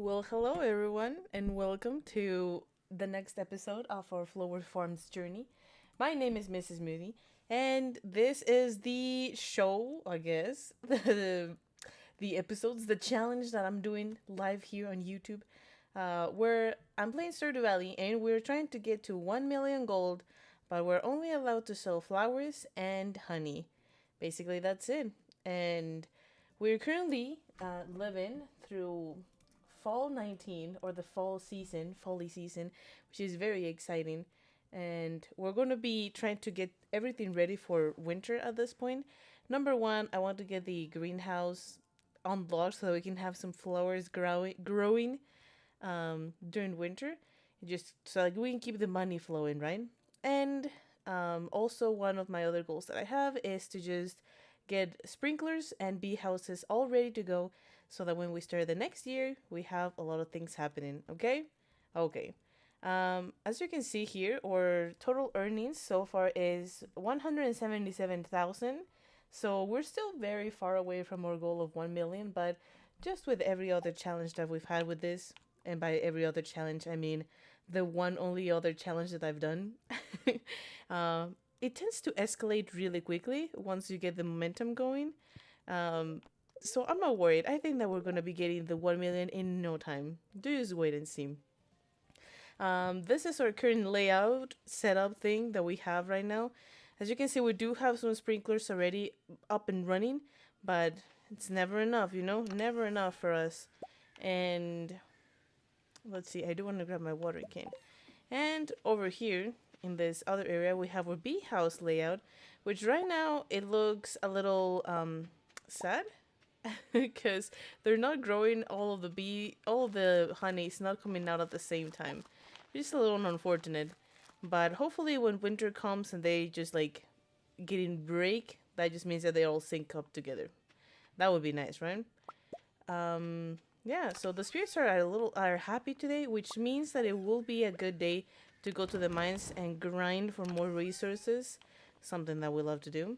Well, hello everyone, and welcome to the next episode of our Flower Farms journey. My name is Mrs. Moody, and this is the show, I guess, the episodes, the challenge that I'm doing live here on YouTube, where I'm playing Stardew Valley, and we're trying to get to 1 million gold, but we're only allowed to sell flowers and honey. Basically, that's it. And we're currently living through fall 19 or the fall season, which is very exciting. And we're going to be trying to get everything ready for winter at this point. Number one, I want to get the greenhouse unlocked so that we can have some flowers growing during winter, just so like we can keep the money flowing, right? And also, one of my other goals that I have is to just get sprinklers and bee houses all ready to go so that when we start the next year, we have a lot of things happening. Okay? Okay. As you can see here, our total earnings so far is 177,000. So we're still very far away from our goal of 1 million, but just with every other challenge that we've had with this, and by every other challenge, I mean the one only other challenge that I've done, uh, it tends to escalate really quickly once you get the momentum going. Um, so I'm not worried. I think that we're gonna be getting the 1 million in no time. Do just wait and see. This is our current layout setup thing that we have right now. As you can see, we do have some sprinklers already up and running, but it's never enough, never enough for us. And let's see, I do want to grab my watering can. And over here in this other area, we have our bee house layout, which right now it looks a little sad because they're not growing all of the honey is not coming out at the same time. Just a little unfortunate. But hopefully when winter comes and they just like getting break, that just means that they all sync up together. That would be nice, right? Yeah, so the spirits are happy today, which means that it will be a good day to go to the mines and grind for more resources, something that we love to do.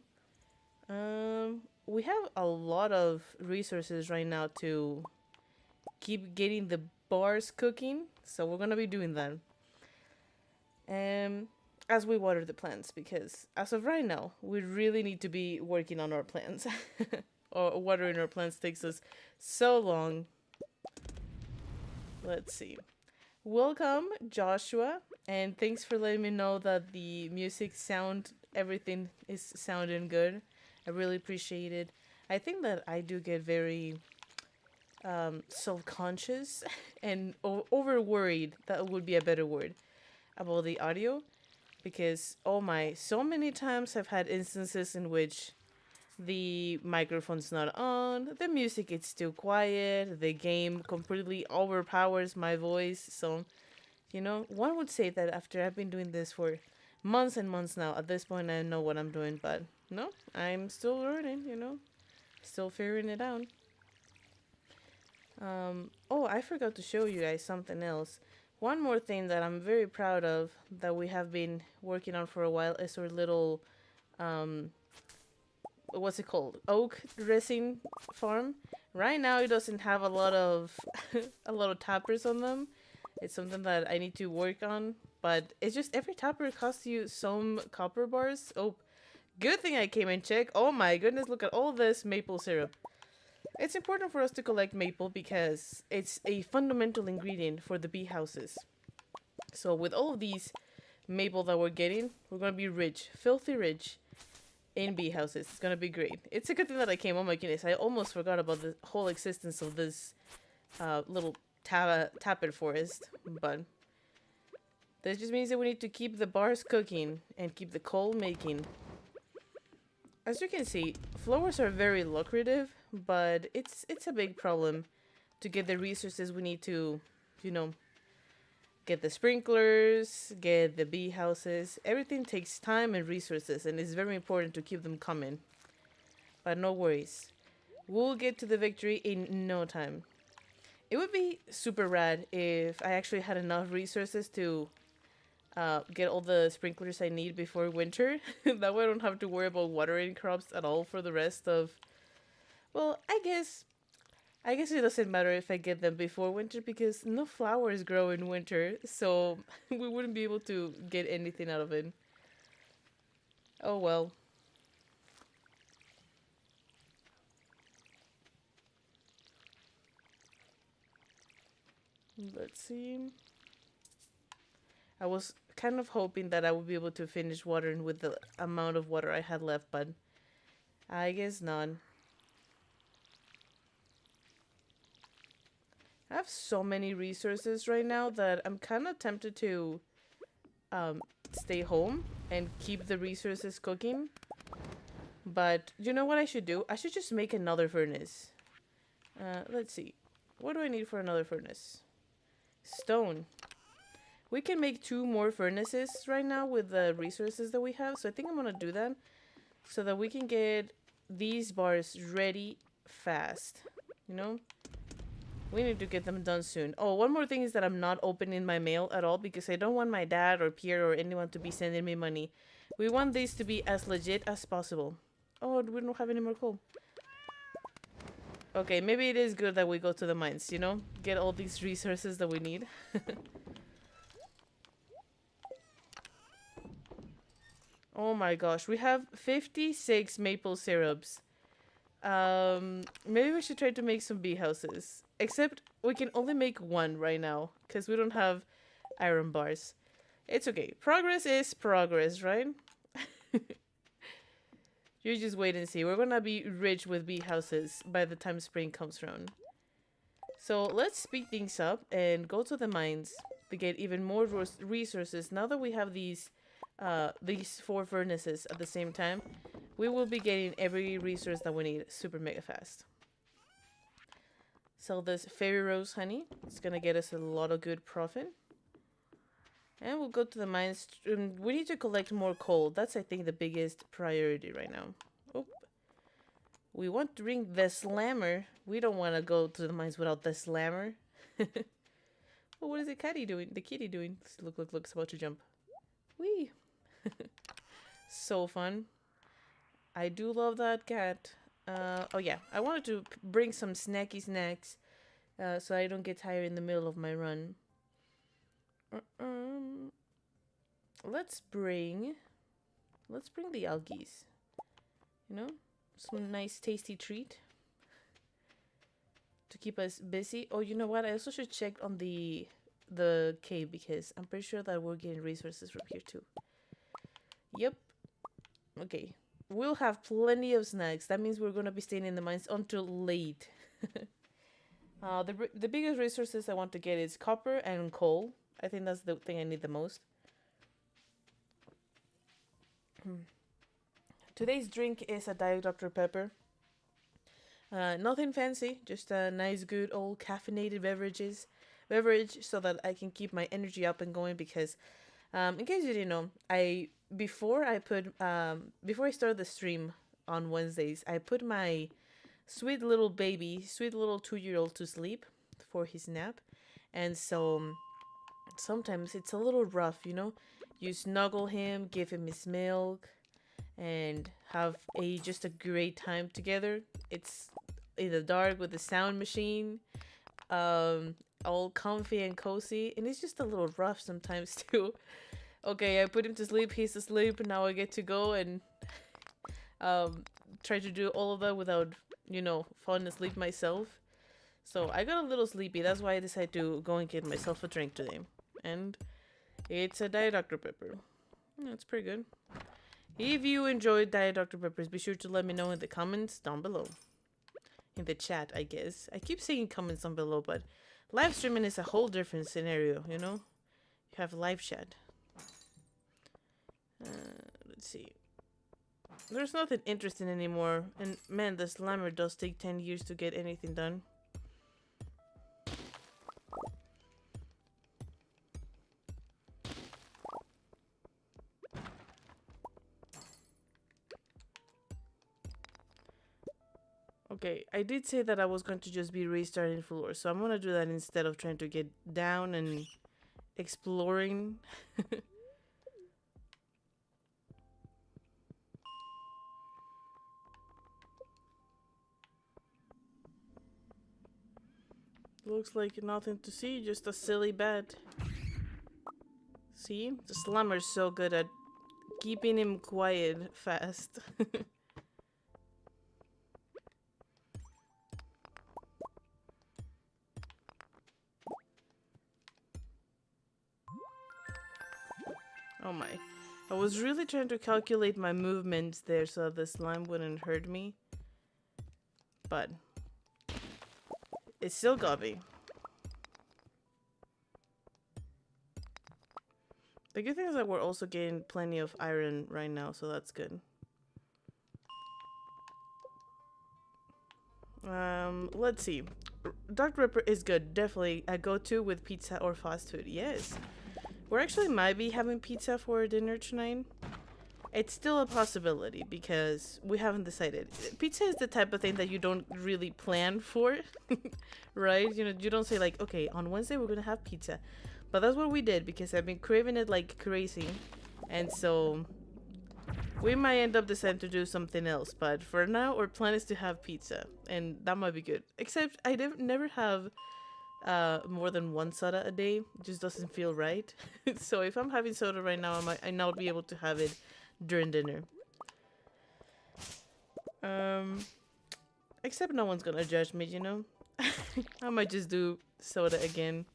We have a lot of resources right now to keep getting the bars cooking, so we're gonna be doing that. As we water the plants, because as of right now, we really need to be working on our plants. Or watering our plants takes us so long. Let's see. Welcome, Joshua, and thanks for letting me know that the everything is sounding good. I really appreciate it. I think that I do get very self-conscious and over worried, that would be a better word, about the audio, because oh my, so many times I've had instances in which the microphone's not on, the music is too quiet, the game completely overpowers my voice. So, one would say that after I've been doing this for months and months now, at this point I know what I'm doing, but no, I'm still learning, still figuring it out. Oh, I forgot to show you guys something else. One more thing that I'm very proud of that we have been working on for a while is our little um, what's it called, oak resin farm. Right now it doesn't have a lot of a lot of tappers on them. It's something that I need to work on, but it's just every tapper costs you some copper bars. Oh, good thing I came and checked. Oh my goodness, look at all this maple syrup. It's important for us to collect maple because it's a fundamental ingredient for the bee houses. So with all of these maple that we're getting, we're gonna be rich, filthy rich in bee houses. It's gonna be great. It's a good thing that I came. Oh my goodness, I almost forgot about the whole existence of this little tappet forest. But this just means that we need to keep the bars cooking and keep the coal making. As you can see, flowers are very lucrative, but it's a big problem to get the resources we need to, you know, get the sprinklers, get the bee houses. Everything takes time and resources, and it's very important to keep them coming. But no worries. We'll get to the victory in no time. It would be super rad if I actually had enough resources to get all the sprinklers I need before winter. That way I don't have to worry about watering crops at all for the rest of, well, I guess I guess it doesn't matter if I get them before winter because no flowers grow in winter, so we wouldn't be able to get anything out of it. Oh well. Let's see. I was kind of hoping that I would be able to finish watering with the amount of water I had left, but I guess not. I have so many resources right now that I'm kind of tempted to um, stay home and keep the resources cooking. But you know what I should do? I should just make another furnace. Let's see. What do I need for another furnace? Stone. We can make 2 more furnaces right now with the resources that we have. So I think I'm gonna do that so that we can get these bars ready fast. You know? We need to get them done soon. Oh, one more thing is that I'm not opening my mail at all because I don't want my dad or Pierre or anyone to be sending me money. We want these to be as legit as possible. Oh, we don't have any more coal. Okay, maybe it is good that we go to the mines, you know? Get all these resources that we need. Oh my gosh, we have 56 maple syrups. Maybe we should try to make some bee houses. Except we can only make 1 right now because we don't have iron bars. It's okay. Progress is progress, right? You just wait and see. We're gonna be rich with bee houses by the time spring comes around. So let's speed things up and go to the mines to get even more resources. Now that we have these 4 furnaces at the same time, we will be getting every resource that we need super mega fast. Sell this fairy rose honey. It's gonna get us a lot of good profit. And we'll go to the mines. We need to collect more coal. That's, I think, the biggest priority right now. Oh, we want to bring the slammer. We don't want to go to the mines without the slammer. Oh, what is the kitty doing? The kitty doing? Look, look, look. It's about to jump. Whee! So fun. I do love that cat. Oh yeah, I wanted to bring some snacky snacks so I don't get tired in the middle of my run. Let's bring the algaes. You know, some nice tasty treat to keep us busy. Oh, you know what? I also should check on the cave because I'm pretty sure that we're getting resources from here too. Yep. Okay. We'll have plenty of snacks. That means we're gonna be staying in the mines until late. The biggest resources I want to get is copper and coal. I think that's the thing I need the most. Today's drink is a Diet Dr. Pepper. Nothing fancy, just a nice good old caffeinated beverage so that I can keep my energy up and going because in case you didn't know, before I started the stream on Wednesdays, I put my sweet little 2-year-old to sleep for his nap. And so sometimes it's a little rough, you know? You snuggle him, give him his milk, and have just a great time together. It's in the dark with the sound machine, all comfy and cozy, and it's just a little rough sometimes too. Okay, I put him to sleep, he's asleep, and now I get to go and try to do all of that without, falling asleep myself. So I got a little sleepy, that's why I decided to go and get myself a drink today. And it's a Diet Dr. Pepper. That's pretty good. If you enjoyed Diet Dr. Peppers, be sure to let me know in the comments down below. In the chat, I guess. I keep saying comments down below, but live streaming is a whole different scenario, you know? You have live chat. Let's see. There's nothing interesting anymore. And man, the slammer does take 10 years to get anything done. Okay, I did say that I was going to just be restarting floor, so I'm gonna do that instead of trying to get down and exploring. Looks like nothing to see, just a silly bed. See? The Slammer's so good at keeping him quiet fast. Oh my. I was really trying to calculate my movements there so the slime wouldn't hurt me. But it still got me. The good thing is that we're also getting plenty of iron right now, so that's good. Let's see. Dark Ripper is good. Definitely a go-to with pizza or fast food. Yes. We're actually might be having pizza for dinner tonight. It's still a possibility because we haven't decided. Pizza is the type of thing that you don't really plan for, right? You know, you don't say like, okay, on Wednesday we're gonna have pizza. But that's what we did because I've been craving it like crazy. And so we might end up deciding to do something else. But for now, our plan is to have pizza. And that might be good. Except I never have more than one soda a day. It just doesn't feel right. So if I'm having soda right now, I not be able to have it during dinner. Except no one's gonna judge me, you know? I might just do soda again.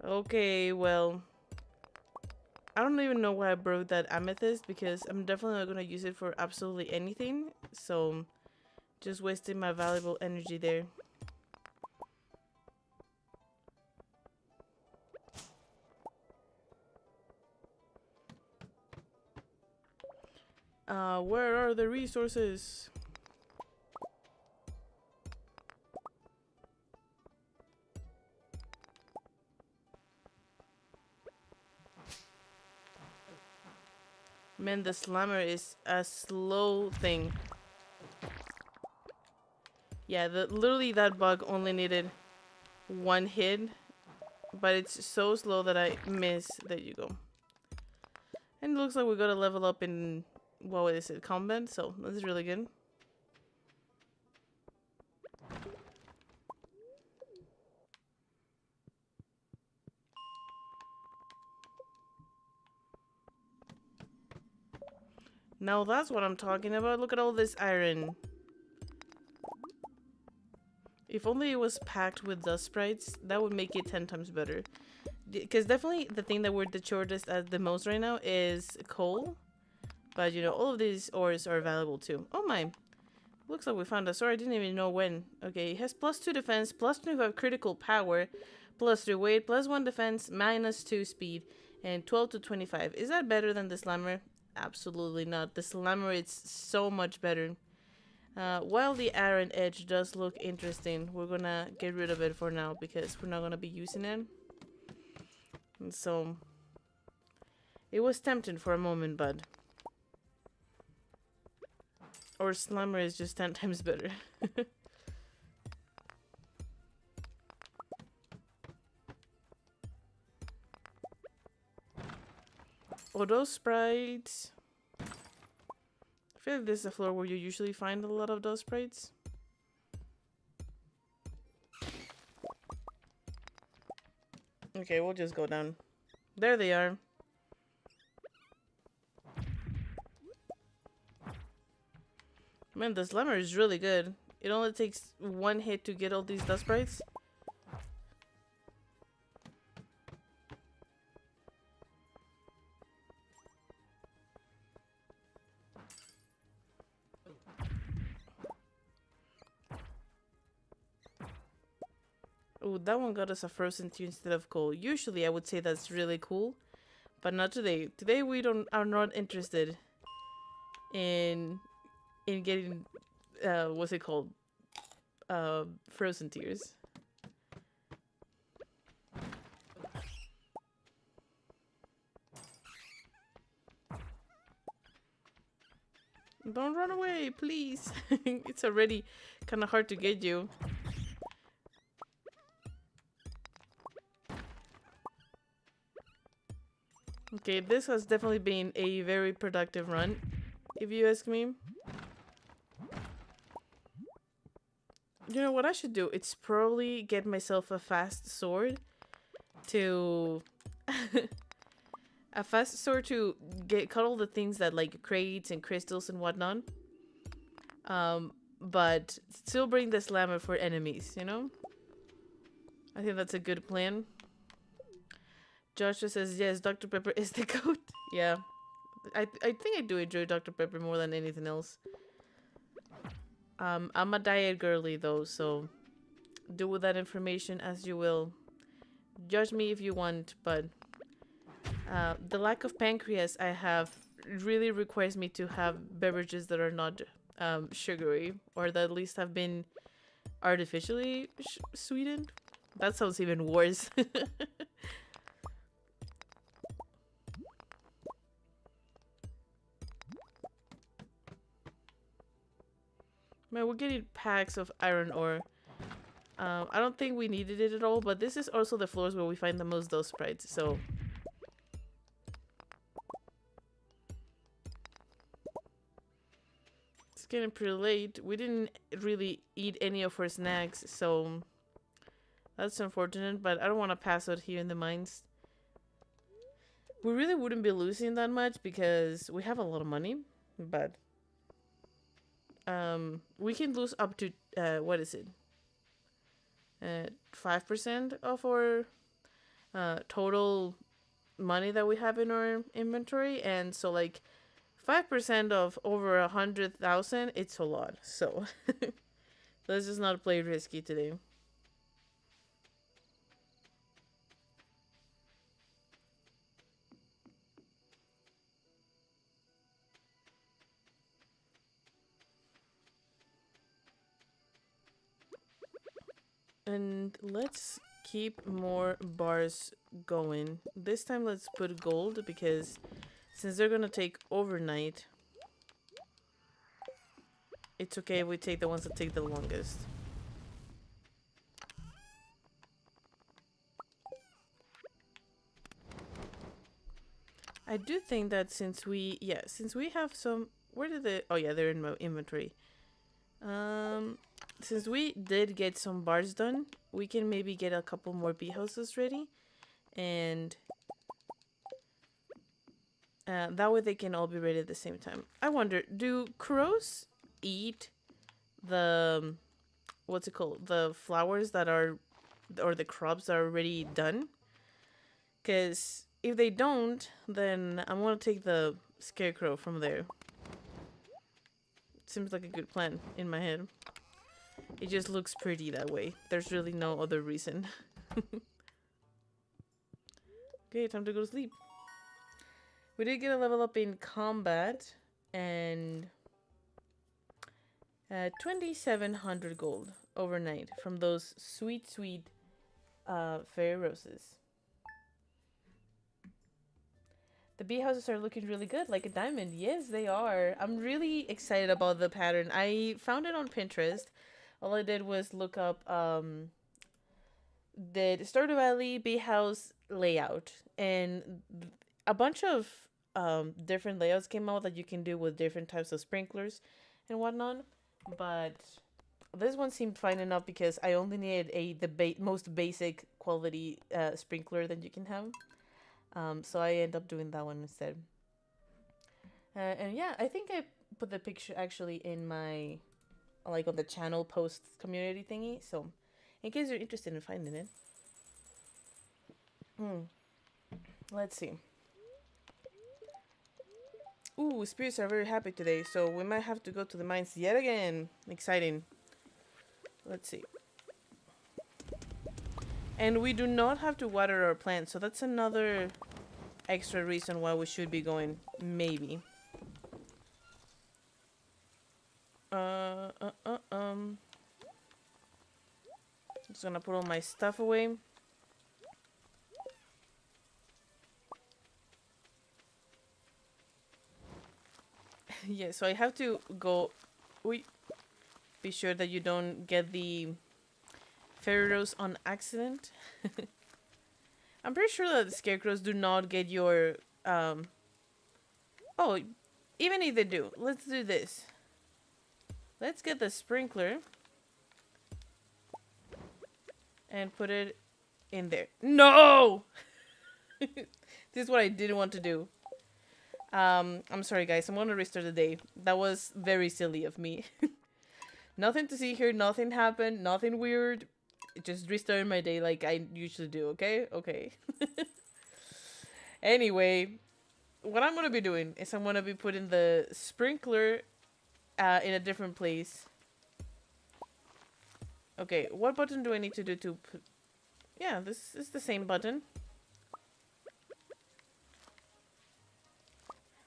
Okay, well, I don't even know why I broke that amethyst because I'm definitely not gonna use it for absolutely anything. So, just wasting my valuable energy there. Where are the resources? Man, the slammer is a slow thing. Yeah, literally that bug only needed one hit, but it's so slow that I miss. There you go. And it looks like we got to level up in, what is it, combat, so that's really good. Now that's what I'm talking about. Look at all this iron. If only it was packed with dust sprites, that would make it 10 times better. Because definitely the thing that we're the shortest at the most right now is coal. But you know, all of these ores are valuable too. Oh my. Looks like we found a sword. I didn't even know when. Okay, it has +2 defense, +25 critical power, +3 weight, +1 defense, -2 speed, and 12 to 25. Is that better than the slammer? Absolutely not. The slammer is so much better. While the iron edge does look interesting, we're gonna get rid of it for now because we're not gonna be using it. And so it was tempting for a moment, but our slammer is just 10 times better. Oh, those sprites. I feel like this is a floor where you usually find a lot of those sprites. Okay, we'll just go down. There they are. Man, the slammer is really good. It only takes one hit to get all these dust sprites. Oh, that one got us a frozen tea instead of coal. Usually I would say that's really cool, but not today. Today we are not interested in getting what's it called? Frozen tears. Don't run away, please. It's already kind of hard to get you. Okay, this has definitely been a very productive run, if you ask me. You You know what I should do? It's probably get myself a fast sword to a fast sword to cut all the things that like crates and crystals and whatnot. But still bring the slammer for enemies, you know? I think that's a good plan. Joshua says yes, Dr. Pepper is the goat. Yeah. I think I do enjoy Dr. Pepper more than anything else. I'm a diet girly though, so do with that information as you will. Judge me if you want, but the lack of pancreas I have really requires me to have beverages that are not sugary, or that at least have been artificially sweetened. That sounds even worse. Man, we're getting packs of iron ore. I don't think we needed it at all, but this is also the floors where we find the most those sprites, so... It's getting pretty late. We didn't really eat any of our snacks, so... That's unfortunate, but I don't want to pass out here in the mines. We really wouldn't be losing that much because we have a lot of money, but... we can lose up to, what is it? 5% of our total money that we have in our inventory, and so like 5% of over 100,000, it's a lot. So let's just not play risky today. And let's keep more bars going. This time let's put gold, because since they're gonna take overnight, it's okay if we take the ones that take the longest. I do think that since we have some... Where did they... Oh yeah, they're in my inventory. Since we did get some bars done, we can maybe get a couple more bee houses ready, and that way they can all be ready at the same time. I wonder, do crows eat the, what's it called, the flowers that are, or the crops that are already done? Because if they don't, then I'm gonna take the scarecrow from there. Seems like a good plan in my head. It just looks pretty that way. There's really no other reason. Okay, time to go to sleep. We did get a level up in combat, and 2,700 gold overnight from those sweet, sweet fairy roses. The bee houses are looking really good, like a diamond. Yes, they are. I'm really excited about the pattern. I found it on Pinterest. All I did was look up the Stardew Valley bee house layout, and a bunch of different layouts came out that you can do with different types of sprinklers and whatnot. But this one seemed fine enough because I only needed the most basic quality sprinkler that you can have. So I end up doing that one instead. And yeah, I think I put the picture actually in my, like, on the channel post community thingy. So in case you're interested in finding it. Let's see. Ooh, spirits are very happy today, so we might have to go to the mines yet again. Exciting. Let's see. And we do not have to water our plants, so that's another extra reason why we should be going, maybe. Just gonna put all my stuff away. Yeah, so I have to go... Be sure that you don't get the fairy rose on accident. I'm pretty sure that the scarecrows do not get your... Oh, even if they do, let's do this. Let's get the sprinkler. and put it in there. No! This is what I didn't want to do. I'm sorry, guys. I'm gonna restart the day. That was very silly of me. Nothing to see here. Nothing happened. Nothing weird. Just restarted my day like I usually do. Okay? Okay. Anyway, what I'm gonna be doing is I'm gonna be putting the sprinkler in a different place. Okay, what button do I need to do to put... Yeah, this is the same button.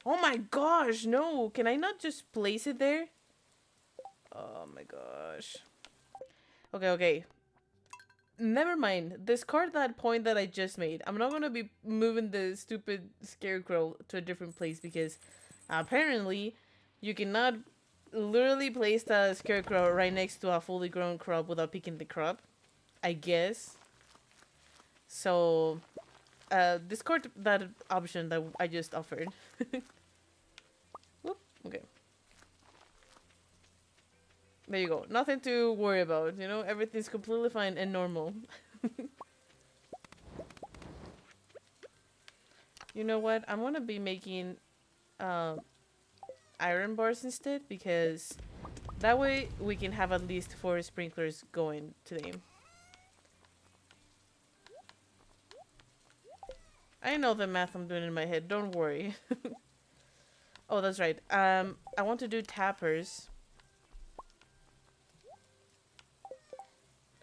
Oh my gosh, no! Can I not just place it there? Oh my gosh. Okay, okay. Never mind. Discard that point that I just made. I'm not gonna be moving the stupid scarecrow to a different place because apparently you cannot literally place the scarecrow right next to a fully grown crop without picking the crop. I guess. So, discard that option that I just offered. Whoop, okay. There you go. Nothing to worry about, you know? Everything's completely fine and normal. You know what? I'm gonna be making iron bars instead because that way we can have at least 4 sprinklers going today. I know the math I'm doing in my head, don't worry. Oh, that's right. I want to do tappers.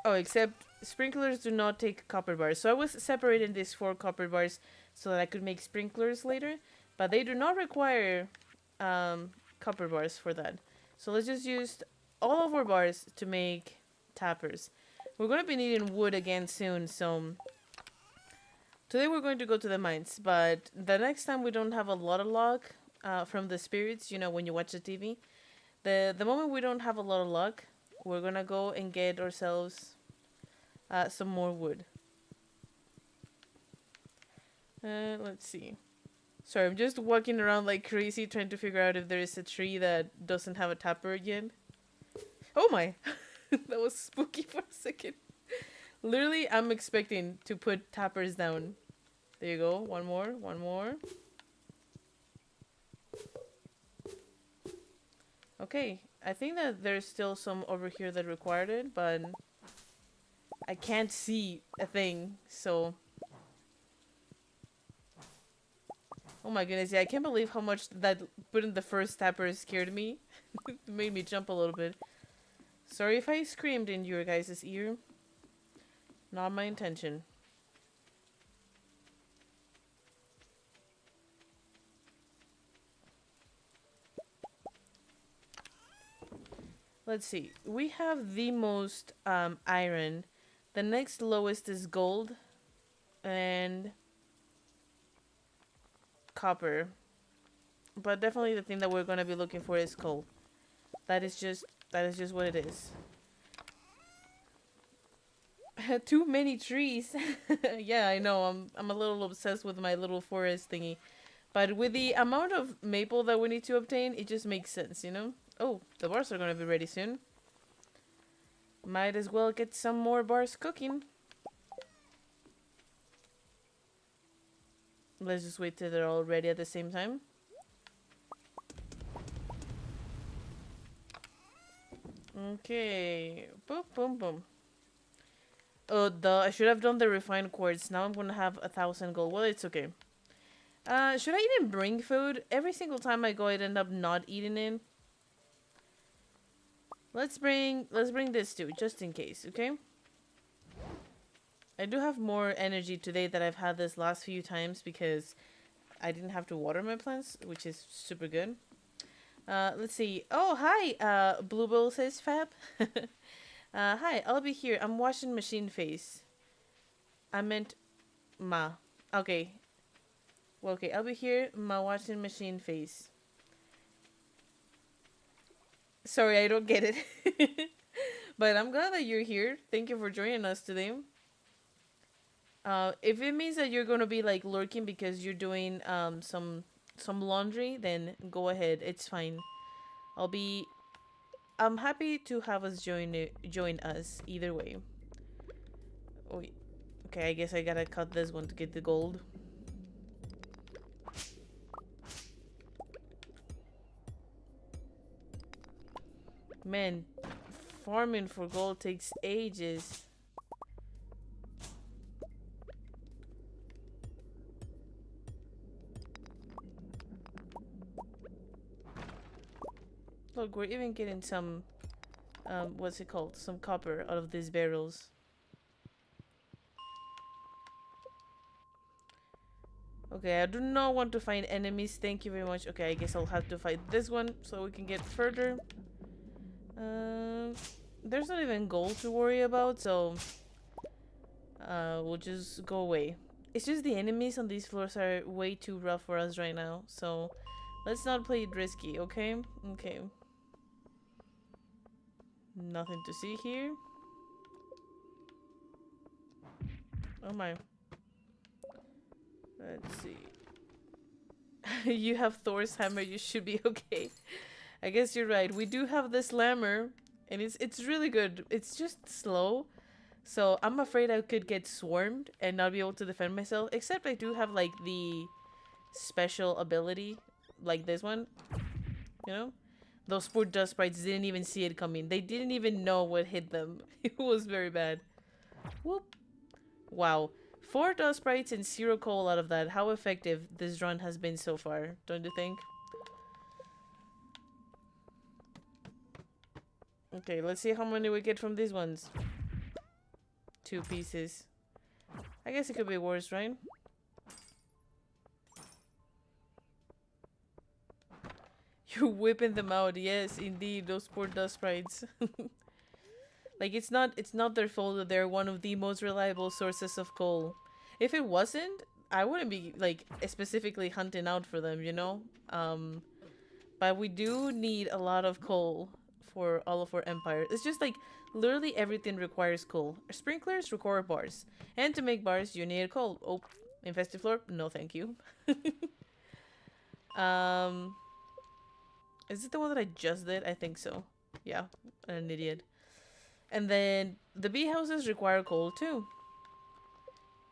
Oh, except sprinklers do not take copper bars. So I was separating these 4 copper bars so that I could make sprinklers later. But they do not require copper bars for that. So let's just use all of our bars to make tappers. We're going to be needing wood again soon, so... Today we're going to go to the mines, but the next time we don't have a lot of luck from the spirits, you know, when you watch the TV. The moment we don't have a lot of luck, we're going to go and get ourselves some more wood. Let's see. Sorry, I'm just walking around like crazy trying to figure out if there is a tree that doesn't have a tapper yet. Oh my! That was spooky for a second. Literally, I'm expecting to put tappers down. There you go. One more. One more. Okay. I think that there's still some over here that required it, but I can't see a thing, so... Oh my goodness, yeah, I can't believe how much that putting the first tapper scared me. It made me jump a little bit. Sorry if I screamed in your guys' ear. Not my intention. Let's see. We have the most iron. The next lowest is gold. And copper. But definitely the thing that we're going to be looking for is coal. That is just what it is. Too many trees. Yeah, I know. I'm a little obsessed with my little forest thingy. But with the amount of maple that we need to obtain, it just makes sense, you know? Oh, the bars are gonna be ready soon. Might as well get some more bars cooking. Let's just wait till they're all ready at the same time. Okay. Boom, boom, boom. Oh, I should have done the refined quartz. Now I'm gonna have 1,000 gold. Well, it's okay. Should I even bring food? Every single time I go, I'd end up not eating it. Let's bring this too, just in case, okay? I do have more energy today than I've had this last few times because I didn't have to water my plants, which is super good. Let's see. Oh, hi, Bluebell says Fab. Hi, I'll be here. I'm washing machine face. I meant ma. Okay. Well, okay, I'll be here. Ma washing machine face. Sorry, I don't get it. But I'm glad that you're here. Thank you for joining us today. If it means that you're gonna be like lurking because you're doing some laundry, then go ahead. It's fine. I'm happy to have us join us either way. Oh, okay, I guess I gotta cut this one to get the gold. Man, farming for gold takes ages. Look, we're even getting some, what's it called? Some copper out of these barrels. Okay, I do not want to find enemies. Thank you very much. Okay, I guess I'll have to fight this one so we can get further. There's not even gold to worry about, so we'll just go away. It's just the enemies on these floors are way too rough for us right now, so let's not play it risky, okay? Okay. Nothing to see here. Oh my. Let's see. You have Thor's hammer, you should be okay. I guess you're right. We do have this hammer, and it's really good. It's just slow, so I'm afraid I could get swarmed and not be able to defend myself. Except I do have like the special ability, like this one. You know, those poor dust sprites didn't even see it coming. They didn't even know what hit them. It was very bad. Whoop! Wow. 4 dust sprites and 0 coal out of that. How effective this run has been so far, don't you think? Okay, let's see how many we get from these ones. 2 pieces. I guess it could be worse, right? You're whipping them out. Yes, indeed, those poor dust sprites. Like, it's not their fault that they're one of the most reliable sources of coal. If it wasn't, I wouldn't be, like, specifically hunting out for them, you know? But we do need a lot of coal for all of our empire. It's just like, literally everything requires coal. Sprinklers require bars. And to make bars, you need coal. Oh, infested floor? No, thank you. Is it the one that I just did? I think so. Yeah, I'm an idiot. And then the bee houses require coal too.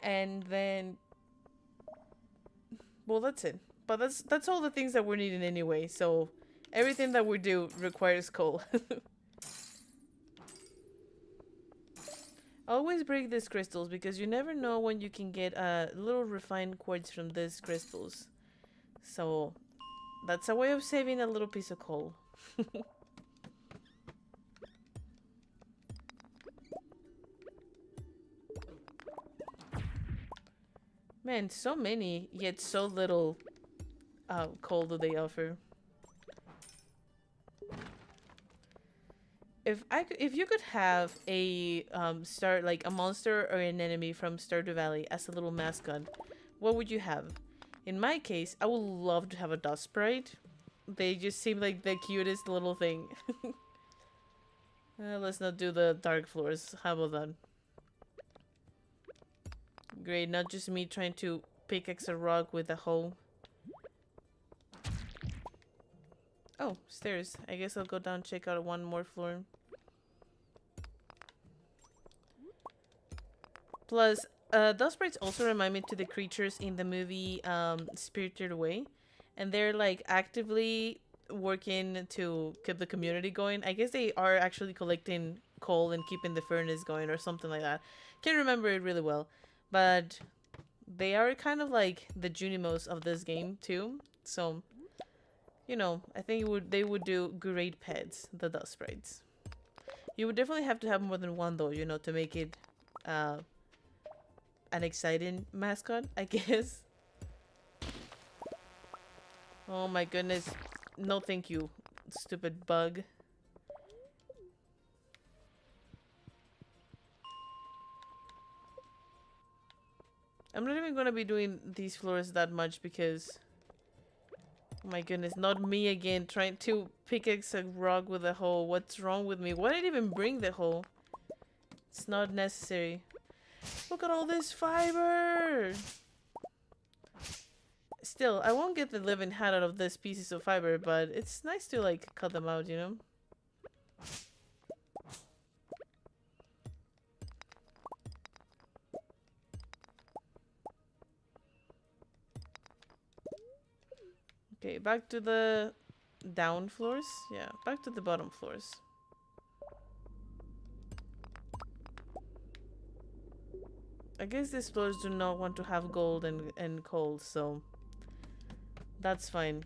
And then, well, that's it. But that's all the things that we're needing anyway. So everything that we do requires coal. Always break these crystals because you never know when you can get little refined quartz from these crystals. So that's a way of saving a little piece of coal. Man, so many, yet so little coal do they offer. If you could have a like a monster or an enemy from Stardew Valley as a little mascot, what would you have? In my case, I would love to have a dust sprite. They just seem like the cutest little thing. Let's not do the dark floors. How about that? Great, not just me trying to pickaxe a rock with a hoe. Oh, stairs. I guess I'll go down and check out one more floor. Plus, those sprites also remind me to the creatures in the movie Spirited Away. And they're like actively working to keep the community going. I guess they are actually collecting coal and keeping the furnace going or something like that. Can't remember it really well. But they are kind of like the Junimos of this game too. So, you know, I think they would do great pets, the dust sprites. You would definitely have to have more than one though, you know, to make it an exciting mascot, I guess. Oh my goodness. No thank you, stupid bug. I'm not even gonna be doing these floors that much because... Oh my goodness, not me again trying to pickaxe a rock with a hoe. What's wrong with me? Why did I even bring the hoe? It's not necessary. Look at all this fiber! Still, I won't get the living hat out of these pieces of fiber, but it's nice to like cut them out, you know? Okay, back to the down floors. Yeah, back to the bottom floors. I guess these floors do not want to have gold and coal, so that's fine.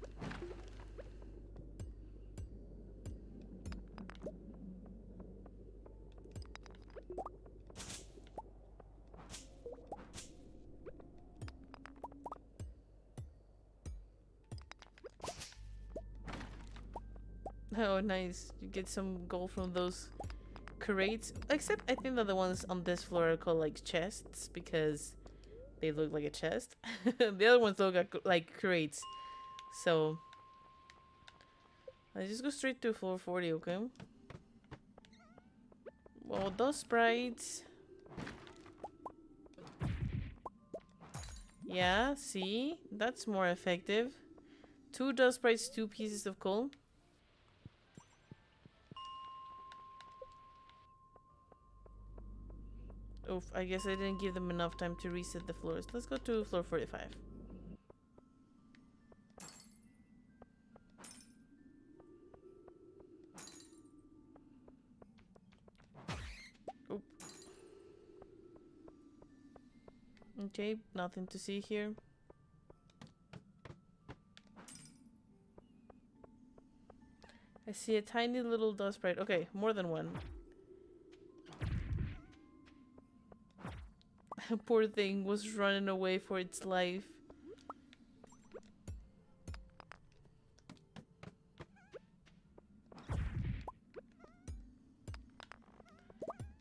Oh, nice. You get some gold from those crates. Except I think that the ones on this floor are called like chests because they look like a chest. The other ones look like crates. So I just go straight to floor 40, okay? Well, those sprites. Yeah, see? That's more effective. 2 dust sprites, 2 pieces of coal. Oof, I guess I didn't give them enough time to reset the floors. Let's go to floor 45. Oop. Okay, nothing to see here. I see a tiny little dust sprite. Okay, more than one. Poor thing was running away for its life.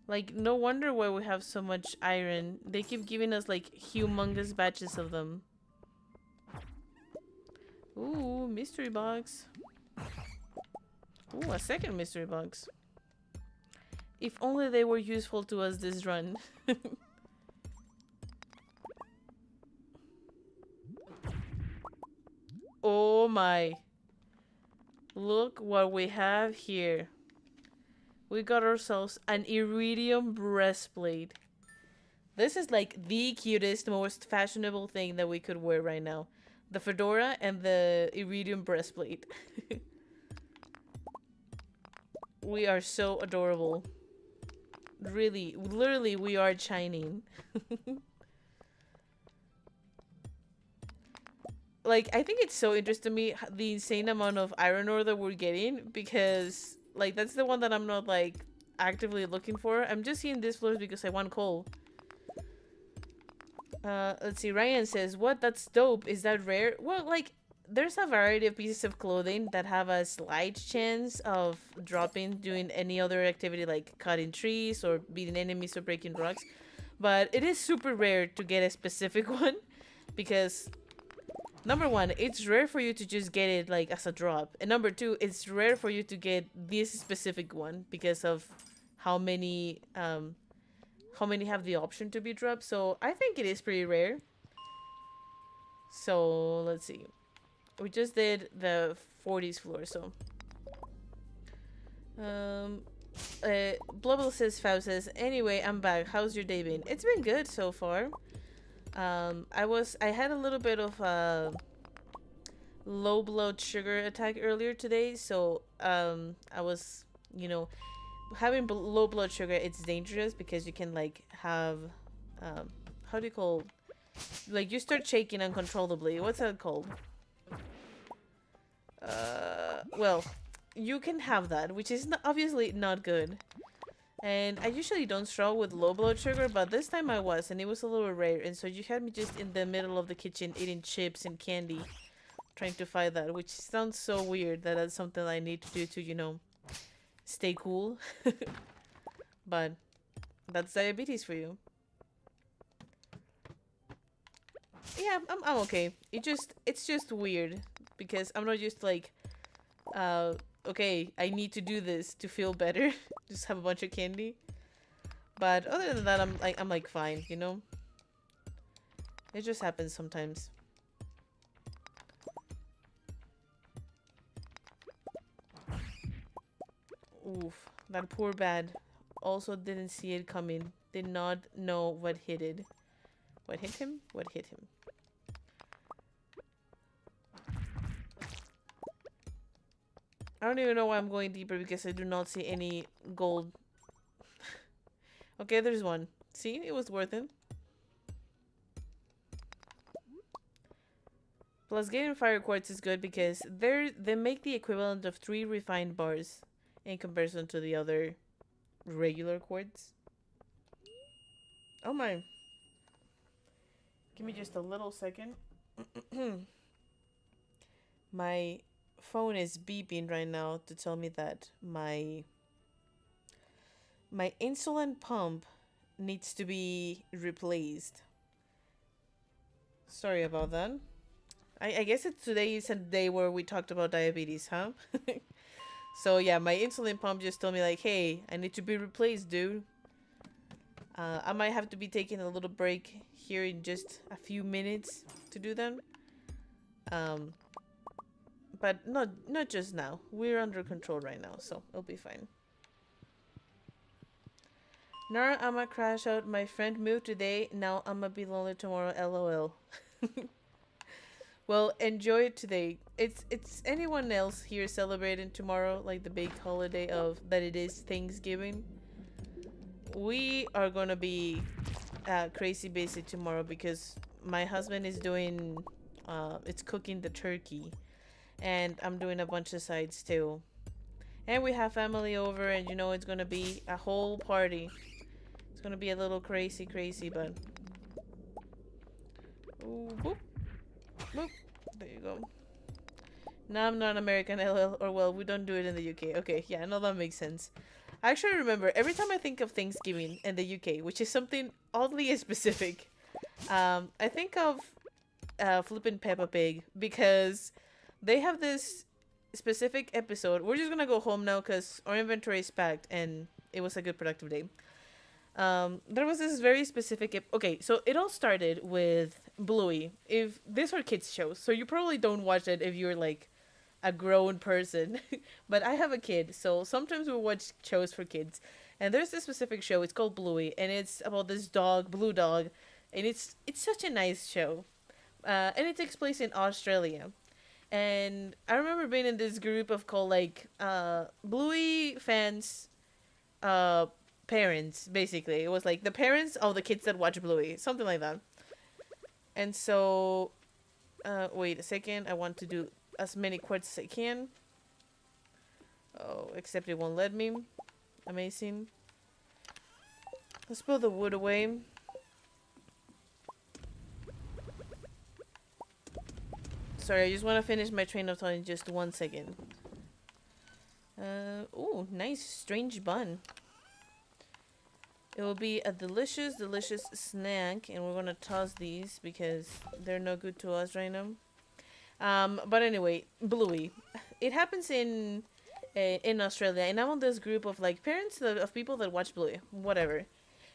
Like, no wonder why we have so much iron. They keep giving us, like, humongous batches of them. Ooh, mystery box. Ooh, a second mystery box. If only they were useful to us this run. Oh my. Look what we have here. We got ourselves an iridium breastplate. This is like the cutest, most fashionable thing that we could wear right now. The fedora and the iridium breastplate. We are so adorable. Really, literally, we are shining. Like, I think it's so interesting to me the insane amount of iron ore that we're getting, because like that's the one that I'm not like actively looking for. I'm just seeing this floors because I want coal. Let's see. Ryan says, "What? That's dope. Is that rare?" Well, like there's a variety of pieces of clothing that have a slight chance of dropping doing any other activity like cutting trees or beating enemies or breaking rocks, but it is super rare to get a specific one because number one, it's rare for you to just get it like as a drop. And number two, it's rare for you to get this specific one because of how many have the option to be dropped. So I think it is pretty rare. So let's see. We just did the 40s floor, so Blubble says, Faust says, anyway, I'm back. How's your day been? It's been good so far. I had a little bit of a low blood sugar attack earlier today, so I was, you know, having low blood sugar, it's dangerous because you can like have how do you call, like you start shaking uncontrollably. What's that called? Well, you can have that, which is obviously not good. And I usually don't struggle with low blood sugar, but this time I was, and it was a little rare. And so you had me just in the middle of the kitchen eating chips and candy, trying to fight that, which sounds so weird that that's something I need to do to, you know, stay cool. But that's diabetes for you. Yeah, I'm okay. It's just weird because I'm not just like, okay, I need to do this to feel better. Just have a bunch of candy. But other than that, I'm like fine, you know? It just happens sometimes. Oof, that poor bat also didn't see it coming. Did not know what hit it. What hit him? What hit him? I don't even know why I'm going deeper because I do not see any gold. Okay, there's one. See, it was worth it. Plus, getting fire quartz is good because they make the equivalent of 3 refined bars in comparison to the other regular quartz. Oh my. Give me just a little second. My phone is beeping right now to tell me that my insulin pump needs to be replaced. Sorry about that. I guess today is a day where we talked about diabetes, huh? So yeah, my insulin pump just told me like, hey, I need to be replaced, dude. I might have to be taking a little break here in just a few minutes to do that. But not just now. We're under control right now, so it'll be fine. Now I'ma crash out. My friend moved today. Now I'ma be lonely tomorrow. LOL. Well, enjoy it today. It's anyone else here celebrating tomorrow, like the big holiday of that it is Thanksgiving. We are gonna be crazy busy tomorrow because my husband is doing it's cooking the turkey, and I'm doing a bunch of sides too. And we have family over, and you know it's gonna be a whole party. It's gonna be a little crazy, but ooh, boop. Boop. There you go. No, I'm not American, LL, or well, we don't do it in the UK. Okay, yeah, no, that makes sense. I actually remember every time I think of Thanksgiving in the UK, which is something oddly specific, I think of flippin' Peppa Pig because they have this specific episode. We're just gonna go home now because our inventory is packed and it was a good productive day. There was this very specific okay, so it all started with Bluey. If these are kids shows, so you probably don't watch it if you're like a grown person. But I have a kid, so sometimes we watch shows for kids. And there's this specific show, it's called Bluey, and it's about this dog, blue dog, and it's such a nice show. And it takes place in Australia. And I remember being in this group of called like Bluey fans parents, basically. It was like the parents of the kids that watch Bluey, something like that. And so wait a second, I want to do as many quartz as I can. Oh, except it won't let me. Amazing. Let's put the wood away. Sorry, I just want to finish my train of thought in just 1 second. Oh, nice strange bun. It will be a delicious, delicious snack, and we're gonna toss these because they're no good to us right now. But anyway, Bluey. It happens in Australia, and I'm on this group of like parents of people that watch Bluey, whatever,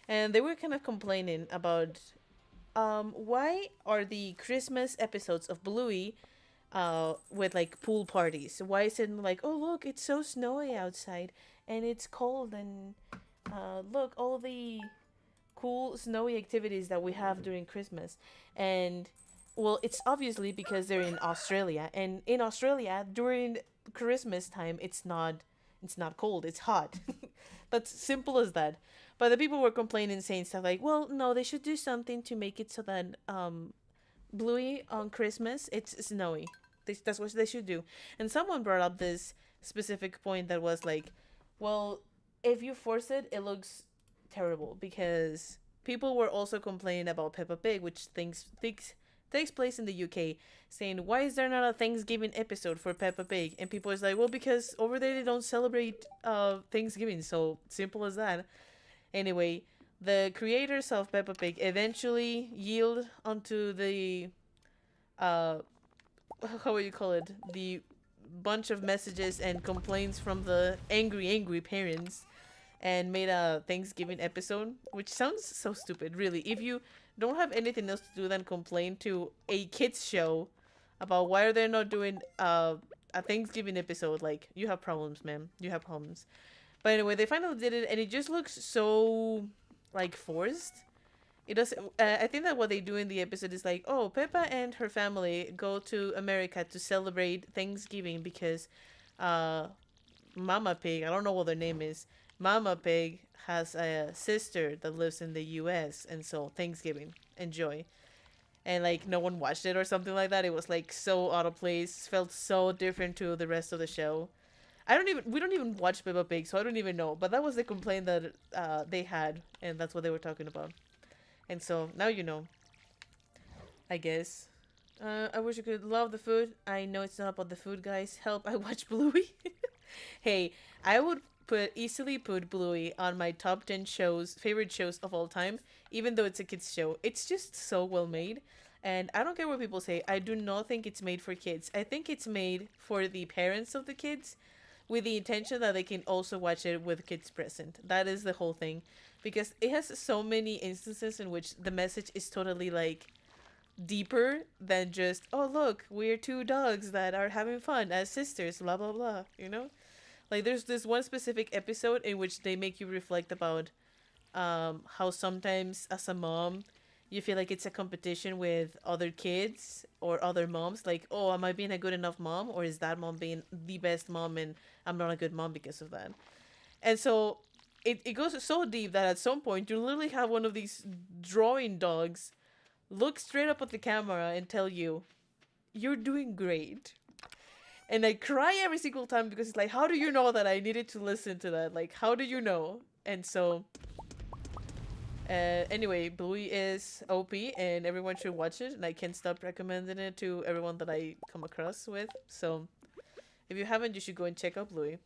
and they were kind of complaining about why are the Christmas episodes of Bluey with like pool parties? Why is it like, oh look, it's so snowy outside and it's cold and look, all the cool snowy activities that we have during Christmas. And well, it's obviously because they're in Australia, and in Australia during Christmas time it's not cold, it's hot. That's simple as that. But the people were complaining, saying stuff like, well, no, they should do something to make it so that Bluey on Christmas it's snowy. That's what they should do. And someone brought up this specific point that was like, well, if you force it, it looks terrible, because people were also complaining about Peppa Pig, which takes place in the UK, saying, why is there not a Thanksgiving episode for Peppa Pig? And people is like, well, because over there they don't celebrate Thanksgiving, so simple as that. Anyway, the creators of Peppa Pig eventually yield onto the how would you call it, the bunch of messages and complaints from the angry parents, and made a Thanksgiving episode, which sounds so stupid, really. If you don't have anything else to do than complain to a kids show about why are they not doing a Thanksgiving episode, like, you have problems, man. You have problems. But anyway, they finally did it, and it just looks so like forced. It does. I think that what they do in the episode is like, oh, Peppa and her family go to America to celebrate Thanksgiving because uh, Mama Pig, I don't know what their name is. Mama Pig has a sister that lives in the US, and so Thanksgiving, enjoy. And like no one watched it or something like that. It was like so out of place, felt so different to the rest of the show. We don't even watch Peppa Pig, so I don't even know. But that was the complaint that they had, and that's what they were talking about. And so now you know, I guess. I wish you could love the food. I know it's not about the food, guys. Help! I watch Bluey. Hey, I would easily put Bluey on my top 10 favorite shows of all time, even though it's a kids show. It's just so well made. And I don't care what people say. I do not think it's made for kids. I think it's made for the parents of the kids with the intention that they can also watch it with kids present. That is the whole thing. Because it has so many instances in which the message is totally like deeper than just, oh, look, we're two dogs that are having fun as sisters, blah, blah, blah, you know? Like, there's this one specific episode in which they make you reflect about how sometimes as a mom, you feel like it's a competition with other kids or other moms. Like, oh, am I being a good enough mom? Or is that mom being the best mom and I'm not a good mom because of that? And so it goes so deep that at some point you literally have one of these drawing dogs look straight up at the camera and tell you, you're doing great. And I cry every single time because it's like, how do you know that I needed to listen to that? Like, how do you know? And so, anyway, Bluey is OP and everyone should watch it. And I can't stop recommending it to everyone that I come across with. So, if you haven't, you should go and check out Bluey.